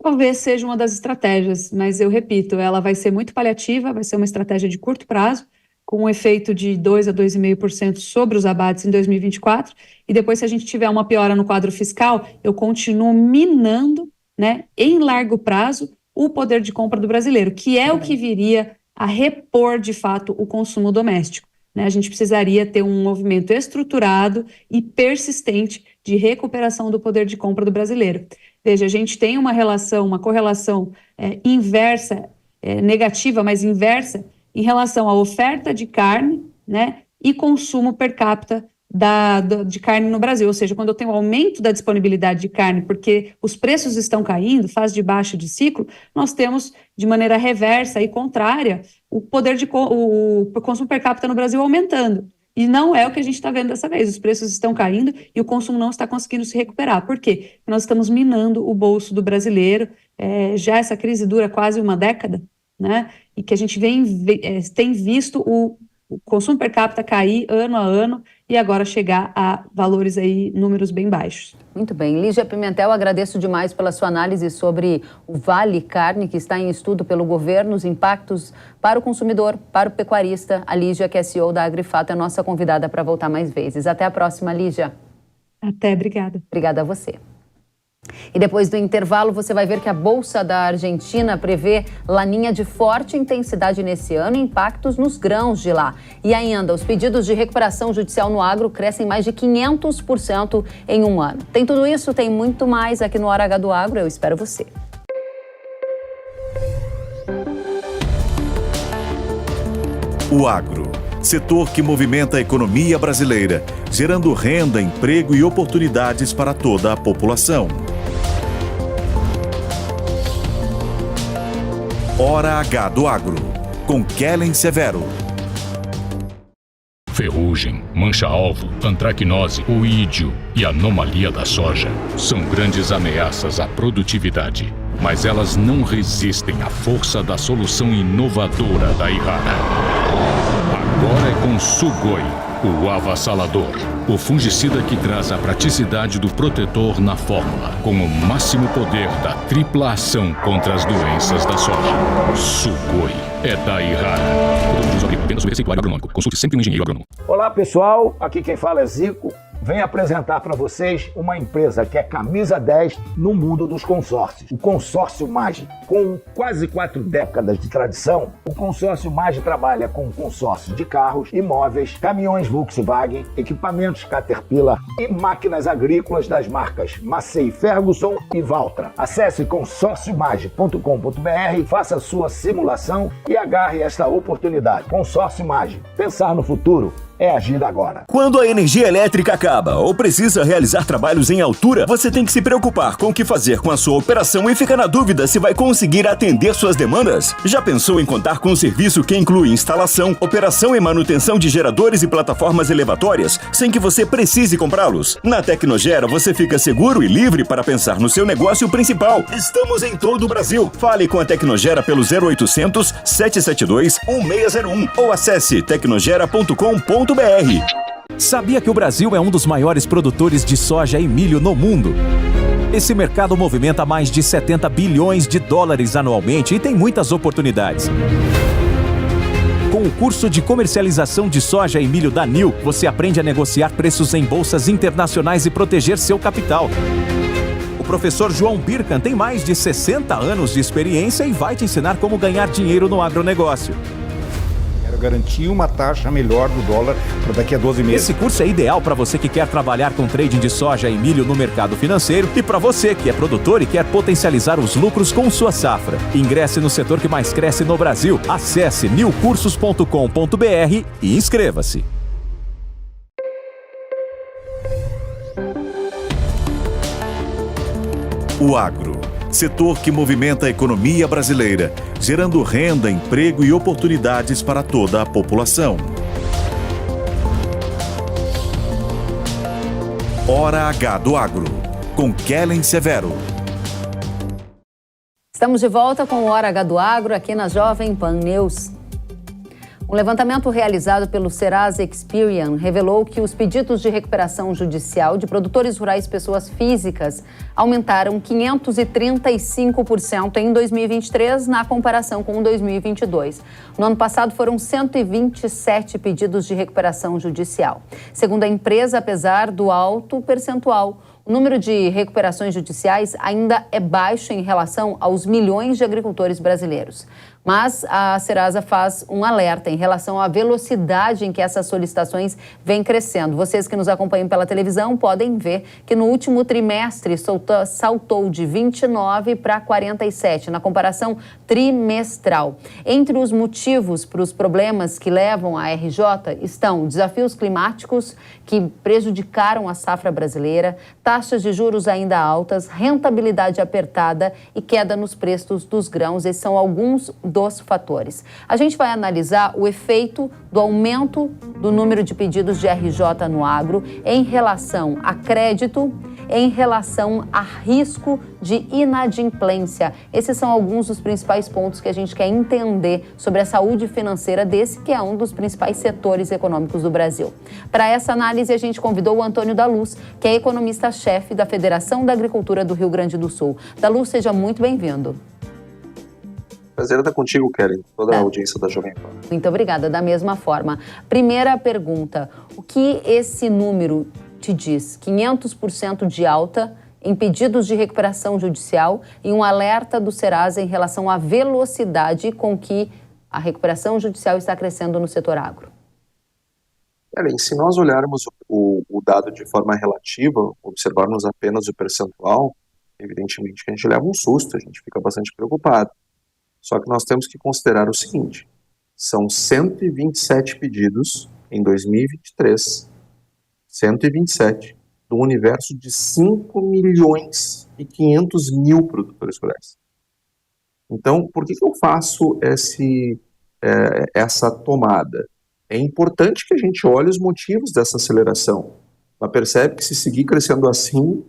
S5: Talvez seja uma das estratégias, mas eu repito, ela vai ser muito paliativa, vai ser uma estratégia de curto prazo, com um efeito de 2 a 2,5% sobre os abates em 2024, e depois, se a gente tiver uma piora no quadro fiscal, eu continuo minando, né, em largo prazo, o poder de compra do brasileiro, que é o que viria a repor, de fato, o consumo doméstico. Né? A gente precisaria ter um movimento estruturado e persistente de recuperação do poder de compra do brasileiro. Veja, a gente tem uma correlação inversa, negativa, mas inversa, em relação à oferta de carne, né, e consumo per capita de carne no Brasil. Ou seja, quando eu tenho um aumento da disponibilidade de carne, porque os preços estão caindo, fase de baixo de ciclo, nós temos, de maneira reversa e contrária, o consumo per capita no Brasil aumentando. E não é o que a gente está vendo dessa vez. Os preços estão caindo e o consumo não está conseguindo se recuperar. Por quê? Porque nós estamos minando o bolso do brasileiro. Já essa crise dura quase uma década, né? E que a gente tem visto o consumo per capita cair ano a ano e agora chegar a valores aí, números bem baixos.
S3: Muito bem. Lígia Pimentel, agradeço demais pela sua análise sobre o Vale Carne, que está em estudo pelo governo, os impactos para o consumidor, para o pecuarista. A Lígia, que é CEO da Agrifato, é a nossa convidada para voltar mais vezes. Até a próxima, Lígia.
S5: Até, obrigada.
S3: Obrigada a você. E depois do intervalo, você vai ver que a Bolsa da Argentina prevê laninha de forte intensidade nesse ano e impactos nos grãos de lá. E ainda, os pedidos de recuperação judicial no agro crescem mais de 500% em um ano. Tem tudo isso, tem muito mais aqui no Hora H do Agro. Eu espero você.
S2: O agro, setor que movimenta a economia brasileira, gerando renda, emprego e oportunidades para toda a população. Hora H do Agro, com Kellen Severo.
S6: Ferrugem, mancha-alvo, antracnose, oídio e anomalia da soja são grandes ameaças à produtividade, mas elas não resistem à força da solução inovadora da Yara. Agora é com Sugoi, o avassalador, o fungicida que traz a praticidade do protetor na fórmula, com o máximo poder da tripla ação contra as doenças da soja. Sugoi é da Yara. Produtos agrícolas, apenas o receituário agronômico. Consulte sempre um engenheiro agrônomo.
S7: Olá pessoal, aqui quem fala é Zico. Venho apresentar para vocês uma empresa que é camisa 10 no mundo dos consórcios. O Consórcio Mage, com quase 4 décadas de tradição, o Consórcio Mage trabalha com consórcio de carros, imóveis, caminhões Volkswagen, equipamentos Caterpillar e máquinas agrícolas das marcas Massey Ferguson e Valtra. Acesse consórciomage.com.br, faça sua simulação e agarre esta oportunidade. Consórcio Mage, pensar no futuro é agir agora.
S2: Quando a energia elétrica acaba ou precisa realizar trabalhos em altura, você tem que se preocupar com o que fazer com a sua operação e fica na dúvida se vai conseguir atender suas demandas? Já pensou em contar com um serviço que inclui instalação, operação e manutenção de geradores e plataformas elevatórias, sem que você precise comprá-los? Na Tecnogera você fica seguro e livre para pensar no seu negócio principal. Estamos em todo o Brasil. Fale com a Tecnogera pelo 0800 772 1601 ou acesse tecnogera.com.br.
S8: Sabia que o Brasil é um dos maiores produtores de soja e milho no mundo? Esse mercado movimenta mais de 70 bilhões de dólares anualmente e tem muitas oportunidades. Com o curso de comercialização de soja e milho da NIL, você aprende a negociar preços em bolsas internacionais e proteger seu capital. O professor João Birkan tem mais de 60 anos de experiência e vai te ensinar como ganhar dinheiro no agronegócio.
S9: Garantir uma taxa melhor do dólar para daqui a 12 meses.
S8: Esse curso é ideal para você que quer trabalhar com trading de soja e milho no mercado financeiro e para você que é produtor e quer potencializar os lucros com sua safra. Ingresse no setor que mais cresce no Brasil. Acesse nilcursos.com.br e inscreva-se.
S2: O agro, setor que movimenta a economia brasileira, gerando renda, emprego e oportunidades para toda a população. Hora H do Agro, com Kellen Severo.
S3: Estamos de volta com o Hora H do Agro aqui na Jovem Pan News. Um levantamento realizado pelo Serasa Experian revelou que os pedidos de recuperação judicial de produtores rurais pessoas físicas aumentaram 535% em 2023 na comparação com 2022. No ano passado foram 127 pedidos de recuperação judicial. Segundo a empresa, apesar do alto percentual, O número de recuperações judiciais ainda é baixo em relação aos milhões de agricultores brasileiros. Mas a Serasa faz um alerta em relação à velocidade em que essas solicitações vêm crescendo. Vocês que nos acompanham pela televisão podem ver que no último trimestre saltou de 29 para 47, na comparação trimestral. Entre os motivos para os problemas que levam à RJ estão desafios climáticos que prejudicaram a safra brasileira, taxas de juros ainda altas, rentabilidade apertada e queda nos preços dos grãos. Esses são alguns dos fatores. A gente vai analisar o efeito do aumento do número de pedidos de RJ no agro em relação a crédito, em relação a risco de inadimplência. Esses são alguns dos principais pontos que a gente quer entender sobre a saúde financeira desse que é um dos principais setores econômicos do Brasil. Para essa análise, a gente convidou o Antônio da Luz, que é economista-chefe da Federação da Agricultura do Rio Grande do Sul. Da Luz, seja muito bem-vindo.
S10: Prazer estar contigo, Kellen, toda a audiência da Jovem Pan.
S3: Muito obrigada, da mesma forma. Primeira pergunta, o que esse número te diz? 500% de alta em pedidos de recuperação judicial e um alerta do Serasa em relação à velocidade com que a recuperação judicial está crescendo no setor agro.
S10: Kellen, se nós olharmos o dado de forma relativa, observarmos apenas o percentual, evidentemente que a gente leva um susto, a gente fica bastante preocupado. Só que nós temos que considerar o seguinte, são 127 pedidos em 2023, 127, do universo de 5 milhões e 500 mil produtores rurais. Então, por que eu faço essa tomada? É importante que a gente olhe os motivos dessa aceleração. Mas percebe que se seguir crescendo assim,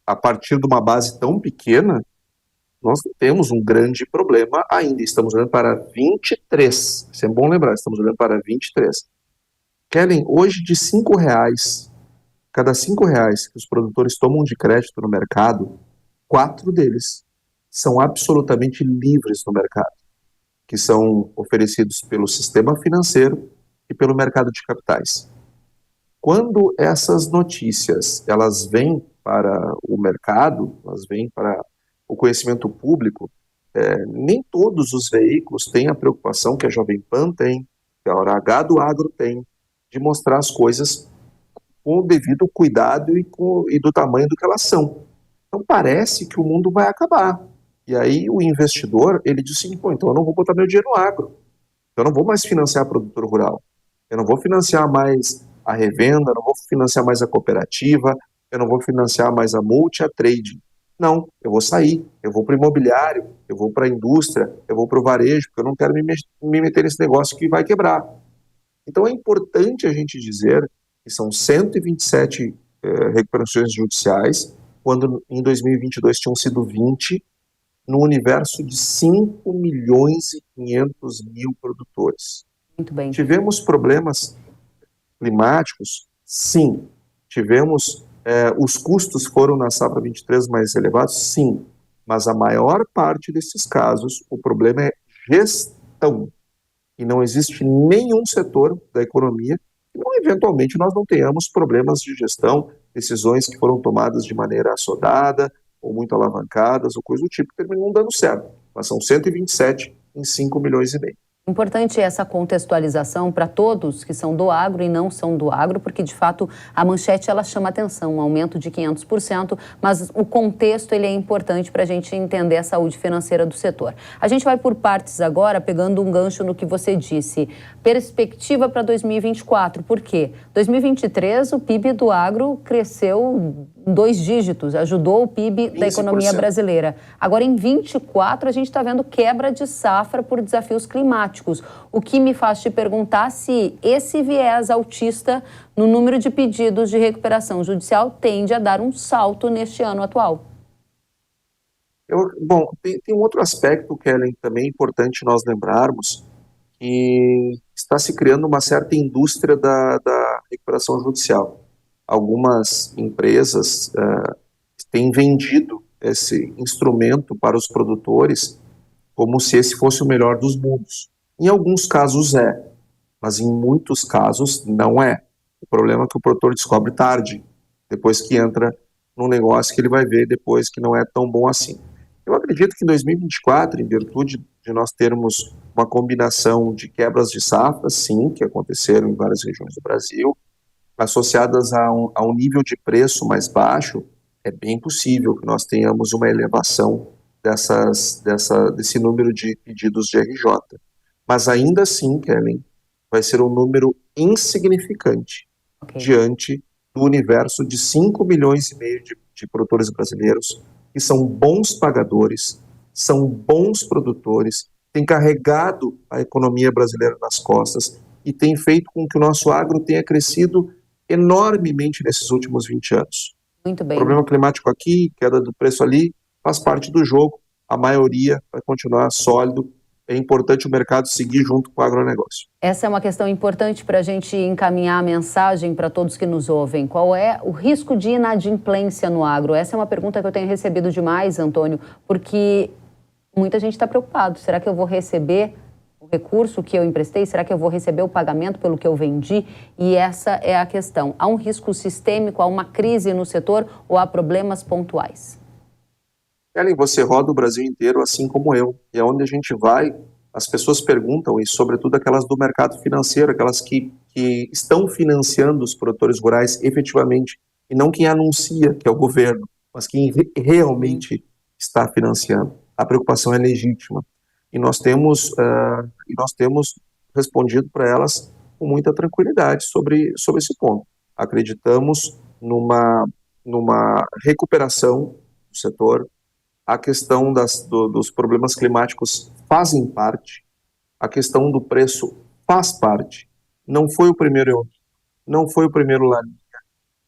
S10: a partir de uma base tão pequena, nós temos um grande problema ainda. Estamos olhando para 23. Isso é bom lembrar, estamos olhando para 23. Kellen, hoje de R$5, cada R$5 que os produtores tomam de crédito no mercado, 4 deles são absolutamente livres no mercado, que são oferecidos pelo sistema financeiro e pelo mercado de capitais. Quando essas notícias elas vêm para o mercado, elas vêm para o conhecimento público, nem todos os veículos têm a preocupação que a Jovem Pan tem, que a Hora H do Agro tem, de mostrar as coisas com o devido cuidado e do tamanho do que elas são. Então parece que o mundo vai acabar. E aí o investidor, ele diz assim, então eu não vou botar meu dinheiro no agro, eu não vou mais financiar produtor rural, eu não vou financiar mais a revenda, eu não vou financiar mais a cooperativa, eu não vou financiar mais a multi, a trade. Não, eu vou sair, eu vou para o imobiliário, eu vou para a indústria, eu vou para o varejo, porque eu não quero me meter nesse negócio que vai quebrar. Então é importante a gente dizer que são 127 recuperações judiciais, quando em 2022 tinham sido 20, no universo de 5 milhões e 500 mil produtores.
S3: Muito bem.
S10: Tivemos problemas climáticos? Sim. Tivemos... os custos foram na safra 23 mais elevados? Sim, mas a maior parte desses casos, o problema é gestão. E não existe nenhum setor da economia que eventualmente nós não tenhamos problemas de gestão, decisões que foram tomadas de maneira assodada, ou muito alavancadas, ou coisa do tipo, que terminam não dando certo. Mas são 127 em 5 milhões e meio.
S3: Importante essa contextualização para todos que são do agro e não são do agro, porque de fato a manchete ela chama atenção, um aumento de 500%, mas o contexto ele é importante para a gente entender a saúde financeira do setor. A gente vai por partes agora, pegando um gancho no que você disse. Perspectiva para 2024, por quê? 2023 o PIB do agro cresceu 2 dígitos, ajudou o PIB 15%. Da economia brasileira. Agora em 24 a gente está vendo quebra de safra por desafios climáticos. O que me faz te perguntar se esse viés autista no número de pedidos de recuperação judicial tende a dar um salto neste ano atual.
S10: Tem um outro aspecto, Kellen, também importante nós lembrarmos, que está se criando uma certa indústria da recuperação judicial. Algumas empresas têm vendido esse instrumento para os produtores como se esse fosse o melhor dos mundos. Em alguns casos mas em muitos casos não é. O problema é que o produtor descobre tarde, depois que entra num negócio que ele vai ver depois que não é tão bom assim. Eu acredito que em 2024, em virtude de nós termos uma combinação de quebras de safra, sim, que aconteceram em várias regiões do Brasil, associadas a um nível de preço mais baixo, é bem possível que nós tenhamos uma elevação desse número de pedidos de RJ. Mas ainda assim, Kellen, vai ser um número insignificante diante do universo de 5,5 milhões de produtores brasileiros que são bons pagadores, são bons produtores, têm carregado a economia brasileira nas costas e têm feito com que o nosso agro tenha crescido enormemente nesses últimos 20 anos.
S3: Muito bem.
S10: Problema climático aqui, queda do preço ali, faz parte do jogo, a maioria vai continuar sólido. É importante o mercado seguir junto com o agronegócio.
S3: Essa é uma questão importante para a gente encaminhar a mensagem para todos que nos ouvem. Qual é o risco de inadimplência no agro? Essa é uma pergunta que eu tenho recebido demais, Antônio, porque muita gente está preocupado. Será que eu vou receber o recurso que eu emprestei? Será que eu vou receber o pagamento pelo que eu vendi? E essa é a questão. Há um risco sistêmico, há uma crise no setor ou há problemas pontuais?
S10: Ellen, você roda o Brasil inteiro assim como eu. E aonde a gente vai, as pessoas perguntam, e sobretudo aquelas do mercado financeiro, aquelas que estão financiando os produtores rurais efetivamente, e não quem anuncia, que é o governo, mas quem realmente está financiando. A preocupação é legítima. E nós temos respondido para elas com muita tranquilidade sobre esse ponto. Acreditamos numa recuperação do setor. A questão dos problemas climáticos fazem parte, a questão do preço faz parte. Não foi o primeiro não foi o primeiro La Niña.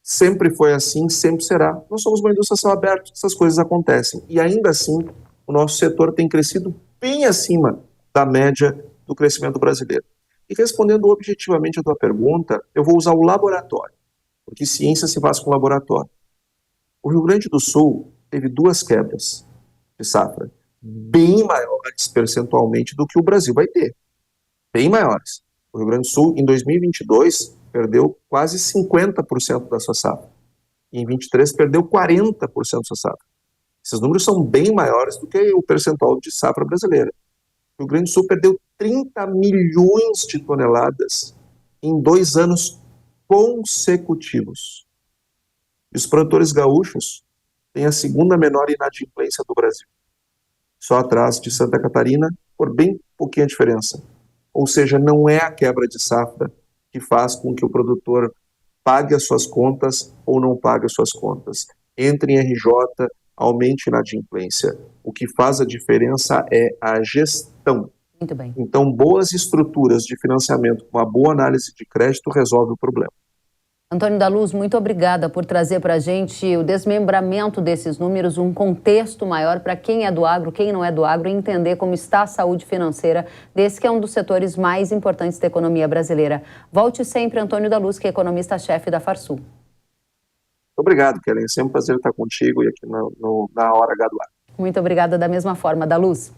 S10: Sempre foi assim, sempre será. Nós somos uma indústria a céu aberto, essas coisas acontecem. E ainda assim, o nosso setor tem crescido bem acima da média do crescimento brasileiro. E respondendo objetivamente a tua pergunta, eu vou usar o laboratório, porque ciência se faz com laboratório. O Rio Grande do Sul teve 2 quebras de safra, bem maiores percentualmente do que o Brasil vai ter, bem maiores. O Rio Grande do Sul, em 2022, perdeu quase 50% da sua safra, e em 2023 perdeu 40% da sua safra. Esses números são bem maiores do que o percentual de safra brasileira. O Rio Grande do Sul perdeu 30 milhões de toneladas em 2 anos consecutivos. E os produtores gaúchos tem a segunda menor inadimplência do Brasil, só atrás de Santa Catarina, por bem pouquinha diferença. Ou seja, não é a quebra de safra que faz com que o produtor pague as suas contas ou não pague as suas contas. Entre em RJ, aumente a inadimplência. O que faz a diferença é a gestão.
S3: Muito bem.
S10: Então, boas estruturas de financiamento com uma boa análise de crédito resolve o problema.
S3: Antônio da Luz, muito obrigada por trazer para a gente o desmembramento desses números, um contexto maior para quem é do agro, quem não é do agro, e entender como está a saúde financeira desse que é um dos setores mais importantes da economia brasileira. Volte sempre, Antônio da Luz, que é economista-chefe da Farsul.
S10: Obrigado, Kellen. É sempre um prazer estar contigo e aqui na Hora H do Agro.
S3: Muito obrigada da mesma forma, da Luz.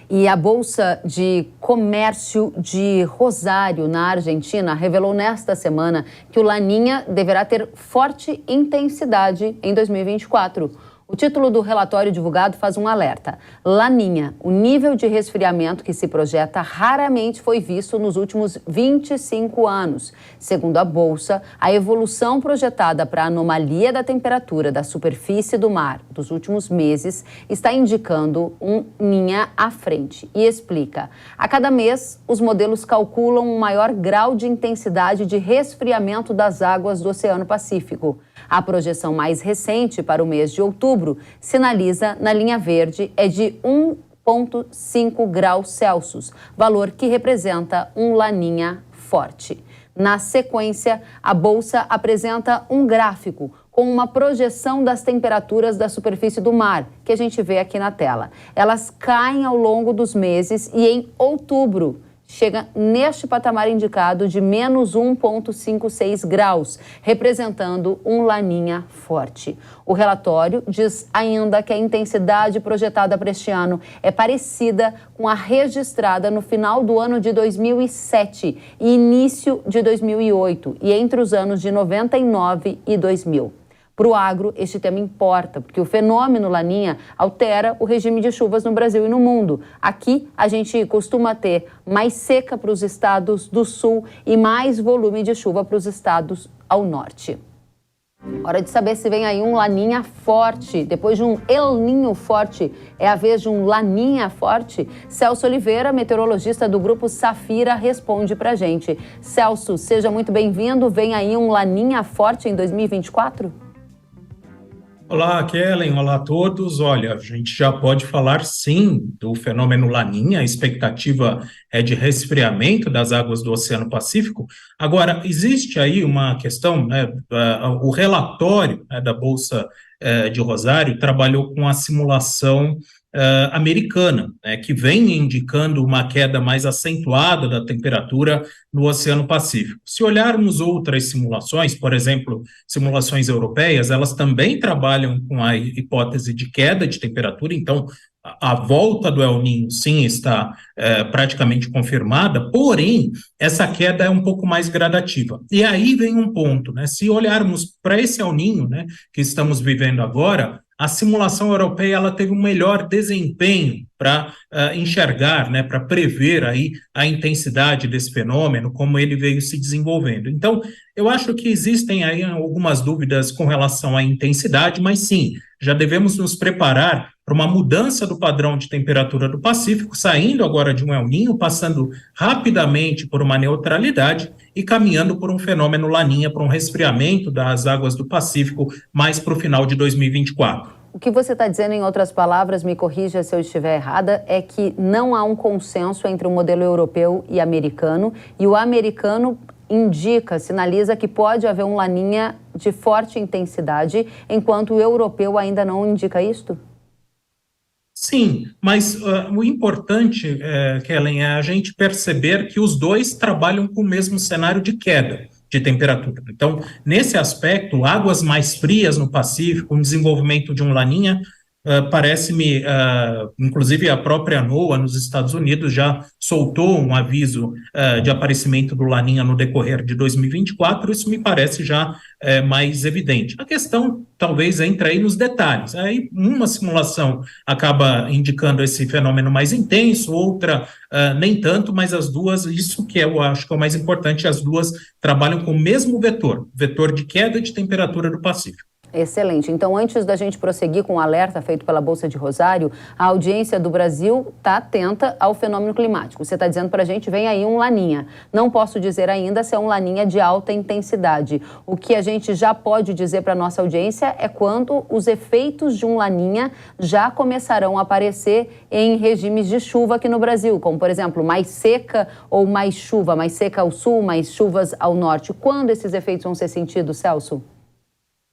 S3: E a Bolsa de Comércio de Rosário, na Argentina, revelou nesta semana que o La Niña deverá ter forte intensidade em 2024. O título do relatório divulgado faz um alerta. La Niña, o nível de resfriamento que se projeta raramente foi visto nos últimos 25 anos. Segundo a Bolsa, a evolução projetada para a anomalia da temperatura da superfície do mar dos últimos meses está indicando um Niña à frente. E explica, a cada mês, os modelos calculam um maior grau de intensidade de resfriamento das águas do Oceano Pacífico. A projeção mais recente para o mês de outubro sinaliza, na linha verde, é de 1,5 graus Celsius, valor que representa um La Niña forte. Na sequência, a Bolsa apresenta um gráfico com uma projeção das temperaturas da superfície do mar, que a gente vê aqui na tela. Elas caem ao longo dos meses e em outubro chega neste patamar indicado de menos 1,56 graus, representando um laninha forte. O relatório diz ainda que a intensidade projetada para este ano é parecida com a registrada no final do ano de 2007 e início de 2008 e entre os anos de 99 e 2000. Para o agro, este tema importa, porque o fenômeno Laninha altera o regime de chuvas no Brasil e no mundo. Aqui, a gente costuma ter mais seca para os estados do sul e mais volume de chuva para os estados ao norte. Hora de saber se vem aí um Laninha forte. Depois de um El Ninho forte, é a vez de um Laninha forte? Celso Oliveira, meteorologista do Grupo Safira, responde pra gente. Celso, seja muito bem-vindo. Vem aí um Laninha forte em 2024?
S11: Olá, Kellen. Olá a todos. Olha, a gente já pode falar, sim, do fenômeno Laninha. A expectativa é de resfriamento das águas do Oceano Pacífico. Agora, existe aí uma questão, né, o relatório, né, da Bolsa de Rosário trabalhou com a simulação americana, né, que vem indicando uma queda mais acentuada da temperatura no Oceano Pacífico. Se olharmos outras simulações, por exemplo, simulações europeias, elas também trabalham com a hipótese de queda de temperatura, então a volta do El Niño, sim, está praticamente confirmada, porém, essa queda é um pouco mais gradativa. E aí vem um ponto, né? Se olharmos para esse El Niño, né, que estamos vivendo agora, a simulação europeia ela teve um melhor desempenho para enxergar, né, para prever aí a intensidade desse fenômeno, como ele veio se desenvolvendo. Então, eu acho que existem aí algumas dúvidas com relação à intensidade, mas sim, já devemos nos preparar para uma mudança do padrão de temperatura do Pacífico, saindo agora de um El Niño, passando rapidamente por uma neutralidade e caminhando por um fenômeno Laninha, para um resfriamento das águas do Pacífico mais para o final de 2024.
S3: O que você está dizendo, em outras palavras, me corrija se eu estiver errada, é que não há um consenso entre o modelo europeu e americano, e o americano indica, sinaliza que pode haver um Laninha de forte intensidade, enquanto o europeu ainda não indica isto?
S11: Sim, mas o importante, Kellen, é a gente perceber que os dois trabalham com o mesmo cenário de queda de temperatura. Então, nesse aspecto, águas mais frias no Pacífico, o desenvolvimento de um Laninha, parece-me, inclusive a própria NOAA nos Estados Unidos já soltou um aviso de aparecimento do Laninha no decorrer de 2024, isso me parece já mais evidente. A questão talvez entre aí nos detalhes. Aí uma simulação acaba indicando esse fenômeno mais intenso, outra nem tanto, mas as duas, isso que eu acho que é o mais importante, as duas trabalham com o mesmo vetor de queda de temperatura do Pacífico.
S3: Excelente. Então, antes da gente prosseguir com o alerta feito pela Bolsa de Rosário, a audiência do Brasil está atenta ao fenômeno climático. Você está dizendo para a gente, vem aí um Laninha. Não posso dizer ainda se é um Laninha de alta intensidade. O que a gente já pode dizer para a nossa audiência é quando os efeitos de um Laninha já começarão a aparecer em regimes de chuva aqui no Brasil, como, por exemplo, mais seca ou mais chuva, mais seca ao sul, mais chuvas ao norte. Quando esses efeitos vão ser sentidos, Celso?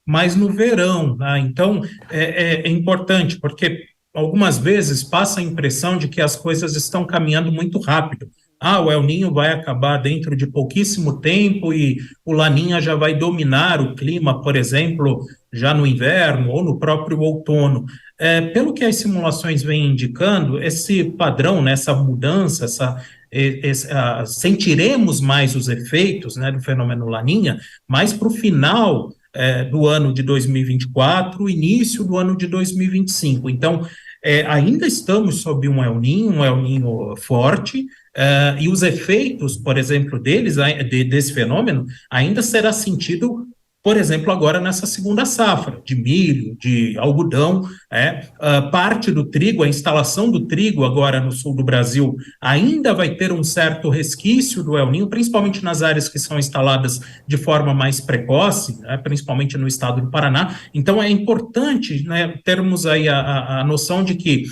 S11: Mas no verão, né? Então é importante, porque algumas vezes passa a impressão de que as coisas estão caminhando muito rápido. O El Niño vai acabar dentro de pouquíssimo tempo e o Laninha já vai dominar o clima, por exemplo, já no inverno ou no próprio outono. Pelo que as simulações vêm indicando, esse padrão, né, essa mudança, sentiremos mais os efeitos, né, do fenômeno Laninha, mais para o final do ano de 2024, início do ano de 2025. Então, ainda estamos sob um El Niño forte, e os efeitos, por exemplo, desse fenômeno, ainda será sentido, por exemplo, agora nessa segunda safra, de milho, de algodão, parte do trigo, a instalação do trigo agora no sul do Brasil ainda vai ter um certo resquício do El Niño, principalmente nas áreas que são instaladas de forma mais precoce, principalmente no estado do Paraná. Então é importante, né, termos aí a noção de que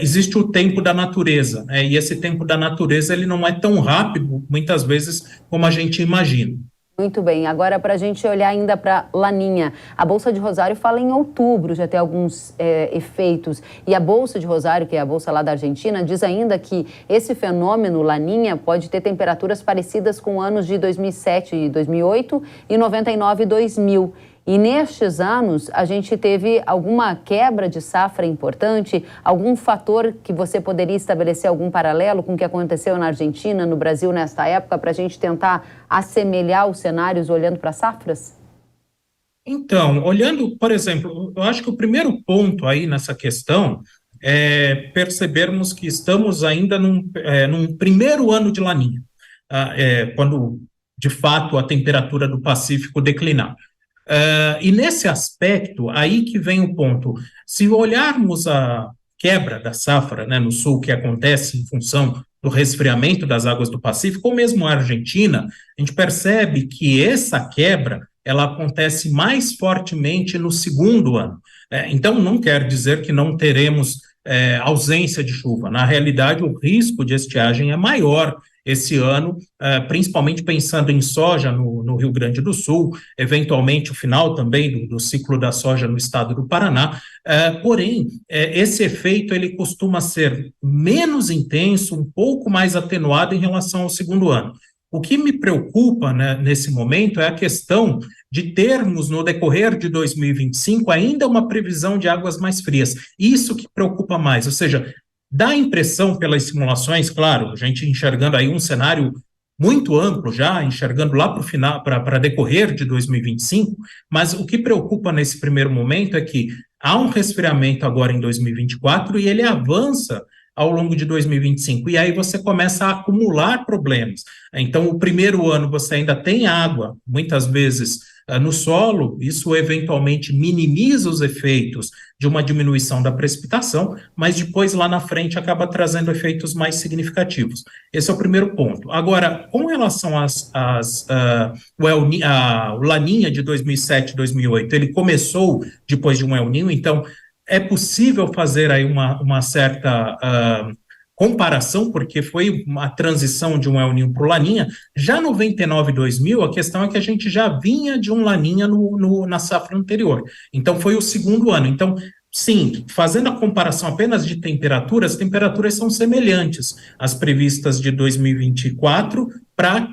S11: existe o tempo da natureza, e esse tempo da natureza ele não é tão rápido, muitas vezes, como a gente imagina.
S3: Muito bem, agora para a gente olhar ainda para Laninha. A Bolsa de Rosário fala em outubro, já tem alguns efeitos. E a Bolsa de Rosário, que é a bolsa lá da Argentina, diz ainda que esse fenômeno Laninha pode ter temperaturas parecidas com anos de 2007 e 2008 e 99 e 2000. E nestes anos, a gente teve alguma quebra de safra importante, algum fator que você poderia estabelecer algum paralelo com o que aconteceu na Argentina, no Brasil nesta época, para a gente tentar assemelhar os cenários olhando para safras?
S11: Então, olhando, por exemplo, eu acho que o primeiro ponto aí nessa questão é percebermos que estamos ainda num primeiro ano de Laninha, quando, de fato, a temperatura do Pacífico declinar. E nesse aspecto, aí que vem o ponto. Se olharmos a quebra da safra, né, no sul, que acontece em função do resfriamento das águas do Pacífico, ou mesmo a Argentina, a gente percebe que essa quebra ela acontece mais fortemente no segundo ano. Então, não quer dizer que não teremos ausência de chuva. Na realidade, o risco de estiagem é maior esse ano, principalmente pensando em soja no Rio Grande do Sul, eventualmente o final também do ciclo da soja no estado do Paraná, porém, esse efeito ele costuma ser menos intenso, um pouco mais atenuado em relação ao segundo ano. O que me preocupa, né, nesse momento é a questão de termos, no decorrer de 2025, ainda uma previsão de águas mais frias. Isso que preocupa mais, ou seja, dá a impressão pelas simulações, claro, a gente enxergando aí um cenário muito amplo já, enxergando lá para o final, para decorrer de 2025, mas o que preocupa nesse primeiro momento é que há um resfriamento agora em 2024 e ele avança ao longo de 2025, e aí você começa a acumular problemas. Então, o primeiro ano você ainda tem água, muitas vezes no solo, isso eventualmente minimiza os efeitos de uma diminuição da precipitação, mas depois lá na frente acaba trazendo efeitos mais significativos. Esse é o primeiro ponto. Agora, com relação ao Laninha de 2007, 2008, ele começou depois de um El Niño, então é possível fazer aí uma certa comparação, porque foi uma transição de um El Niño para o Laninha. Já 99 e 2000, a questão é que a gente já vinha de um Laninha na safra anterior. Então, foi o segundo ano. Então, sim, fazendo a comparação apenas de temperaturas, as temperaturas são semelhantes às previstas de 2024 para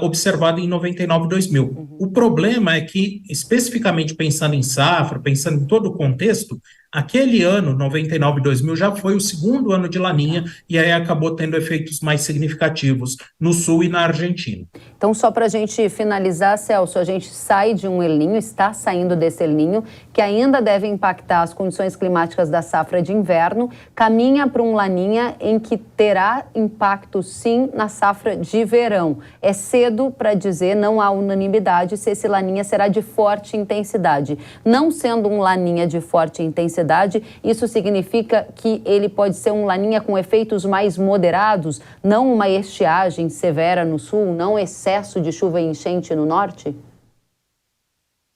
S11: observado em 99 e 2000. O problema é que, especificamente pensando em safra, pensando em todo o contexto, aquele ano, 99 e 2000, já foi o segundo ano de Laninha e aí acabou tendo efeitos mais significativos no sul e na Argentina.
S3: Então, só para a gente finalizar, Celso, a gente sai de um El Niño, está saindo desse El Niño, que ainda deve impactar as condições climáticas da safra de inverno, caminha para um Laninha em que terá impacto, sim, na safra de verão. É cedo para dizer, não há unanimidade se esse Laninha será de forte intensidade. Não sendo um Laninha de forte intensidade, isso significa que ele pode ser um Laninha com efeitos mais moderados, não uma estiagem severa no sul, não excesso de chuva e enchente no norte?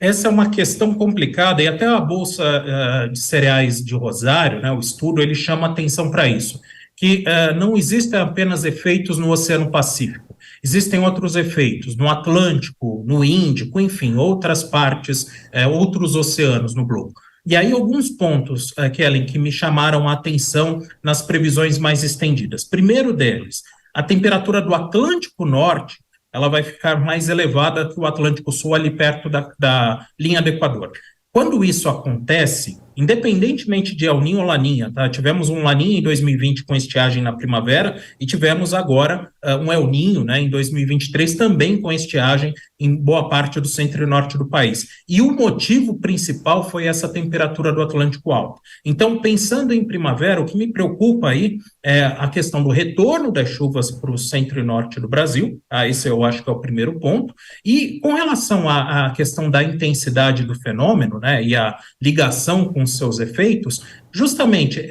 S11: Essa é uma questão complicada e até a Bolsa de Cereais de Rosário, né, o estudo, ele chama atenção para isso, que não existem apenas efeitos no Oceano Pacífico. Existem outros efeitos no Atlântico, no Índico, enfim, outras partes, outros oceanos no globo. E aí alguns pontos, Kellen, que me chamaram a atenção nas previsões mais estendidas. Primeiro deles, a temperatura do Atlântico Norte, ela vai ficar mais elevada que o Atlântico Sul, ali perto da linha do Equador. Quando isso acontece, independentemente de El Niño ou Laninha, tá? Tivemos um Laninha em 2020 com estiagem na primavera e tivemos agora um El Niño, né, em 2023 também com estiagem em boa parte do centro e norte do país. E o motivo principal foi essa temperatura do Atlântico alto. Então, pensando em primavera, o que me preocupa aí é a questão do retorno das chuvas para o centro e norte do Brasil, esse eu acho que é o primeiro ponto. E com relação à questão da intensidade do fenômeno, né, e a ligação com seus efeitos, justamente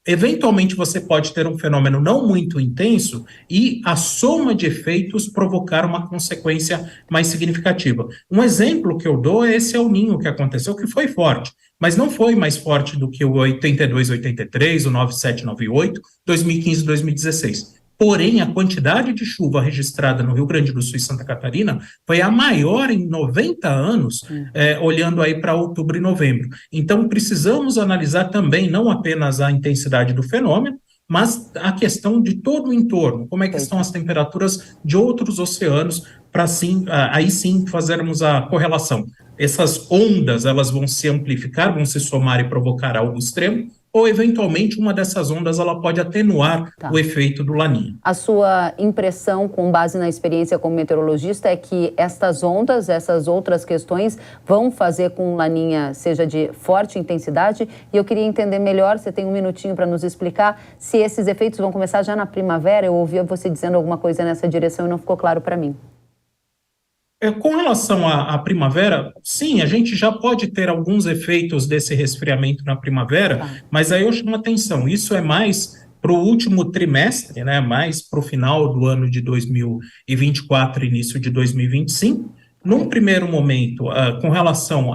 S11: eventualmente você pode ter um fenômeno não muito intenso e a soma de efeitos provocar uma consequência mais significativa. Um exemplo que eu dou é esse El Niño que aconteceu, que foi forte, mas não foi mais forte do que o 82, 83, o 97, 98, 2015, 2016. porém a quantidade de chuva registrada no Rio Grande do Sul e Santa Catarina foi a maior em 90 anos, olhando aí para outubro e novembro. Então precisamos analisar também não apenas a intensidade do fenômeno, mas a questão de todo o entorno, como é que estão as temperaturas de outros oceanos, para aí sim fazermos a correlação. Essas ondas, elas vão se amplificar, vão se somar e provocar algo extremo, ou eventualmente uma dessas ondas ela pode atenuar o efeito do Laninha.
S3: A sua impressão, com base na experiência como meteorologista, é que estas ondas, essas outras questões, vão fazer com que o Laninha seja de forte intensidade? E eu queria entender melhor, você tem um minutinho para nos explicar, se esses efeitos vão começar já na primavera. Eu ouvi você dizendo alguma coisa nessa direção e não ficou claro para mim.
S11: Com relação à primavera, sim, a gente já pode ter alguns efeitos desse resfriamento na primavera, mas aí eu chamo a atenção, isso é mais para o último trimestre, né, mais para o final do ano de 2024, início de 2025. Num primeiro momento, com relação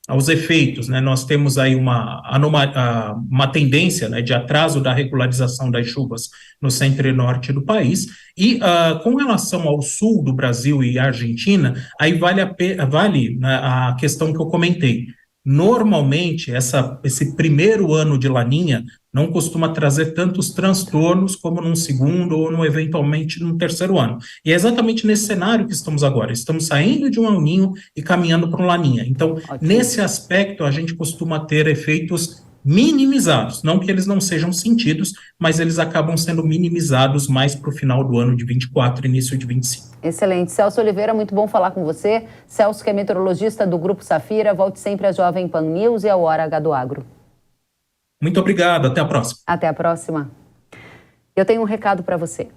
S11: aos efeitos, né, nós temos aí uma tendência, né, de atraso da regularização das chuvas no centro e norte do país, e com relação ao sul do Brasil e Argentina, aí vale a questão que eu comentei. Normalmente, esse primeiro ano de Laninha não costuma trazer tantos transtornos como num segundo ou eventualmente num terceiro ano. E é exatamente nesse cenário que estamos agora. Estamos saindo de um El Niño e caminhando para um Laninha. Então, nesse aspecto, a gente costuma ter efeitos minimizados. Não que eles não sejam sentidos, mas eles acabam sendo minimizados mais para o final do ano de 24 e início de 25.
S3: Excelente. Celso Oliveira, muito bom falar com você. Celso, que é meteorologista do Grupo Safira, volte sempre à Jovem Pan News e ao Hora H do Agro.
S11: Muito obrigado, até a próxima.
S3: Até a próxima. Eu tenho um recado para você.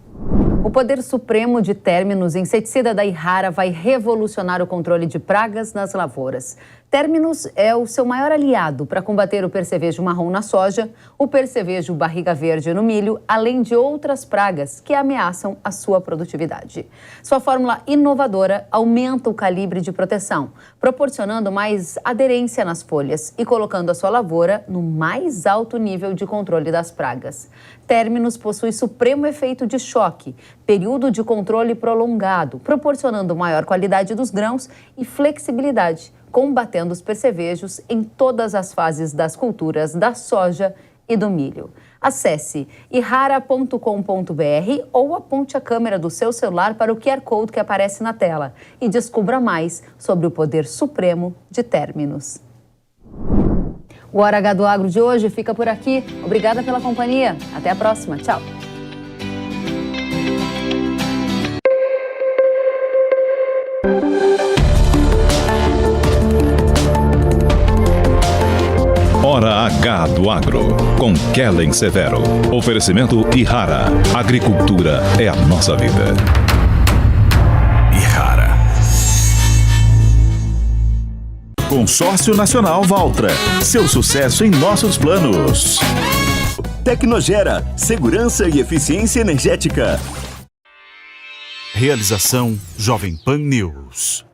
S3: O Poder Supremo de Términos, inseticida da Yara, vai revolucionar o controle de pragas nas lavouras. Términos é o seu maior aliado para combater o percevejo marrom na soja, o percevejo barriga verde no milho, além de outras pragas que ameaçam a sua produtividade. Sua fórmula inovadora aumenta o calibre de proteção, proporcionando mais aderência nas folhas e colocando a sua lavoura no mais alto nível de controle das pragas. Términos possui supremo efeito de choque, período de controle prolongado, proporcionando maior qualidade dos grãos e flexibilidade, combatendo os percevejos em todas as fases das culturas da soja e do milho. Acesse yara.com.br ou aponte a câmera do seu celular para o QR Code que aparece na tela e descubra mais sobre o poder supremo de Términos. O Hora H do Agro de hoje fica por aqui. Obrigada pela companhia. Até a próxima. Tchau.
S1: Hora H do Agro, com Kellen Severo. Oferecimento Yara. Agricultura é a nossa vida.
S2: Yara. Consórcio Nacional Valtra. Seu sucesso em nossos planos. Tecnogera. Segurança e eficiência energética.
S12: Realização Jovem Pan News.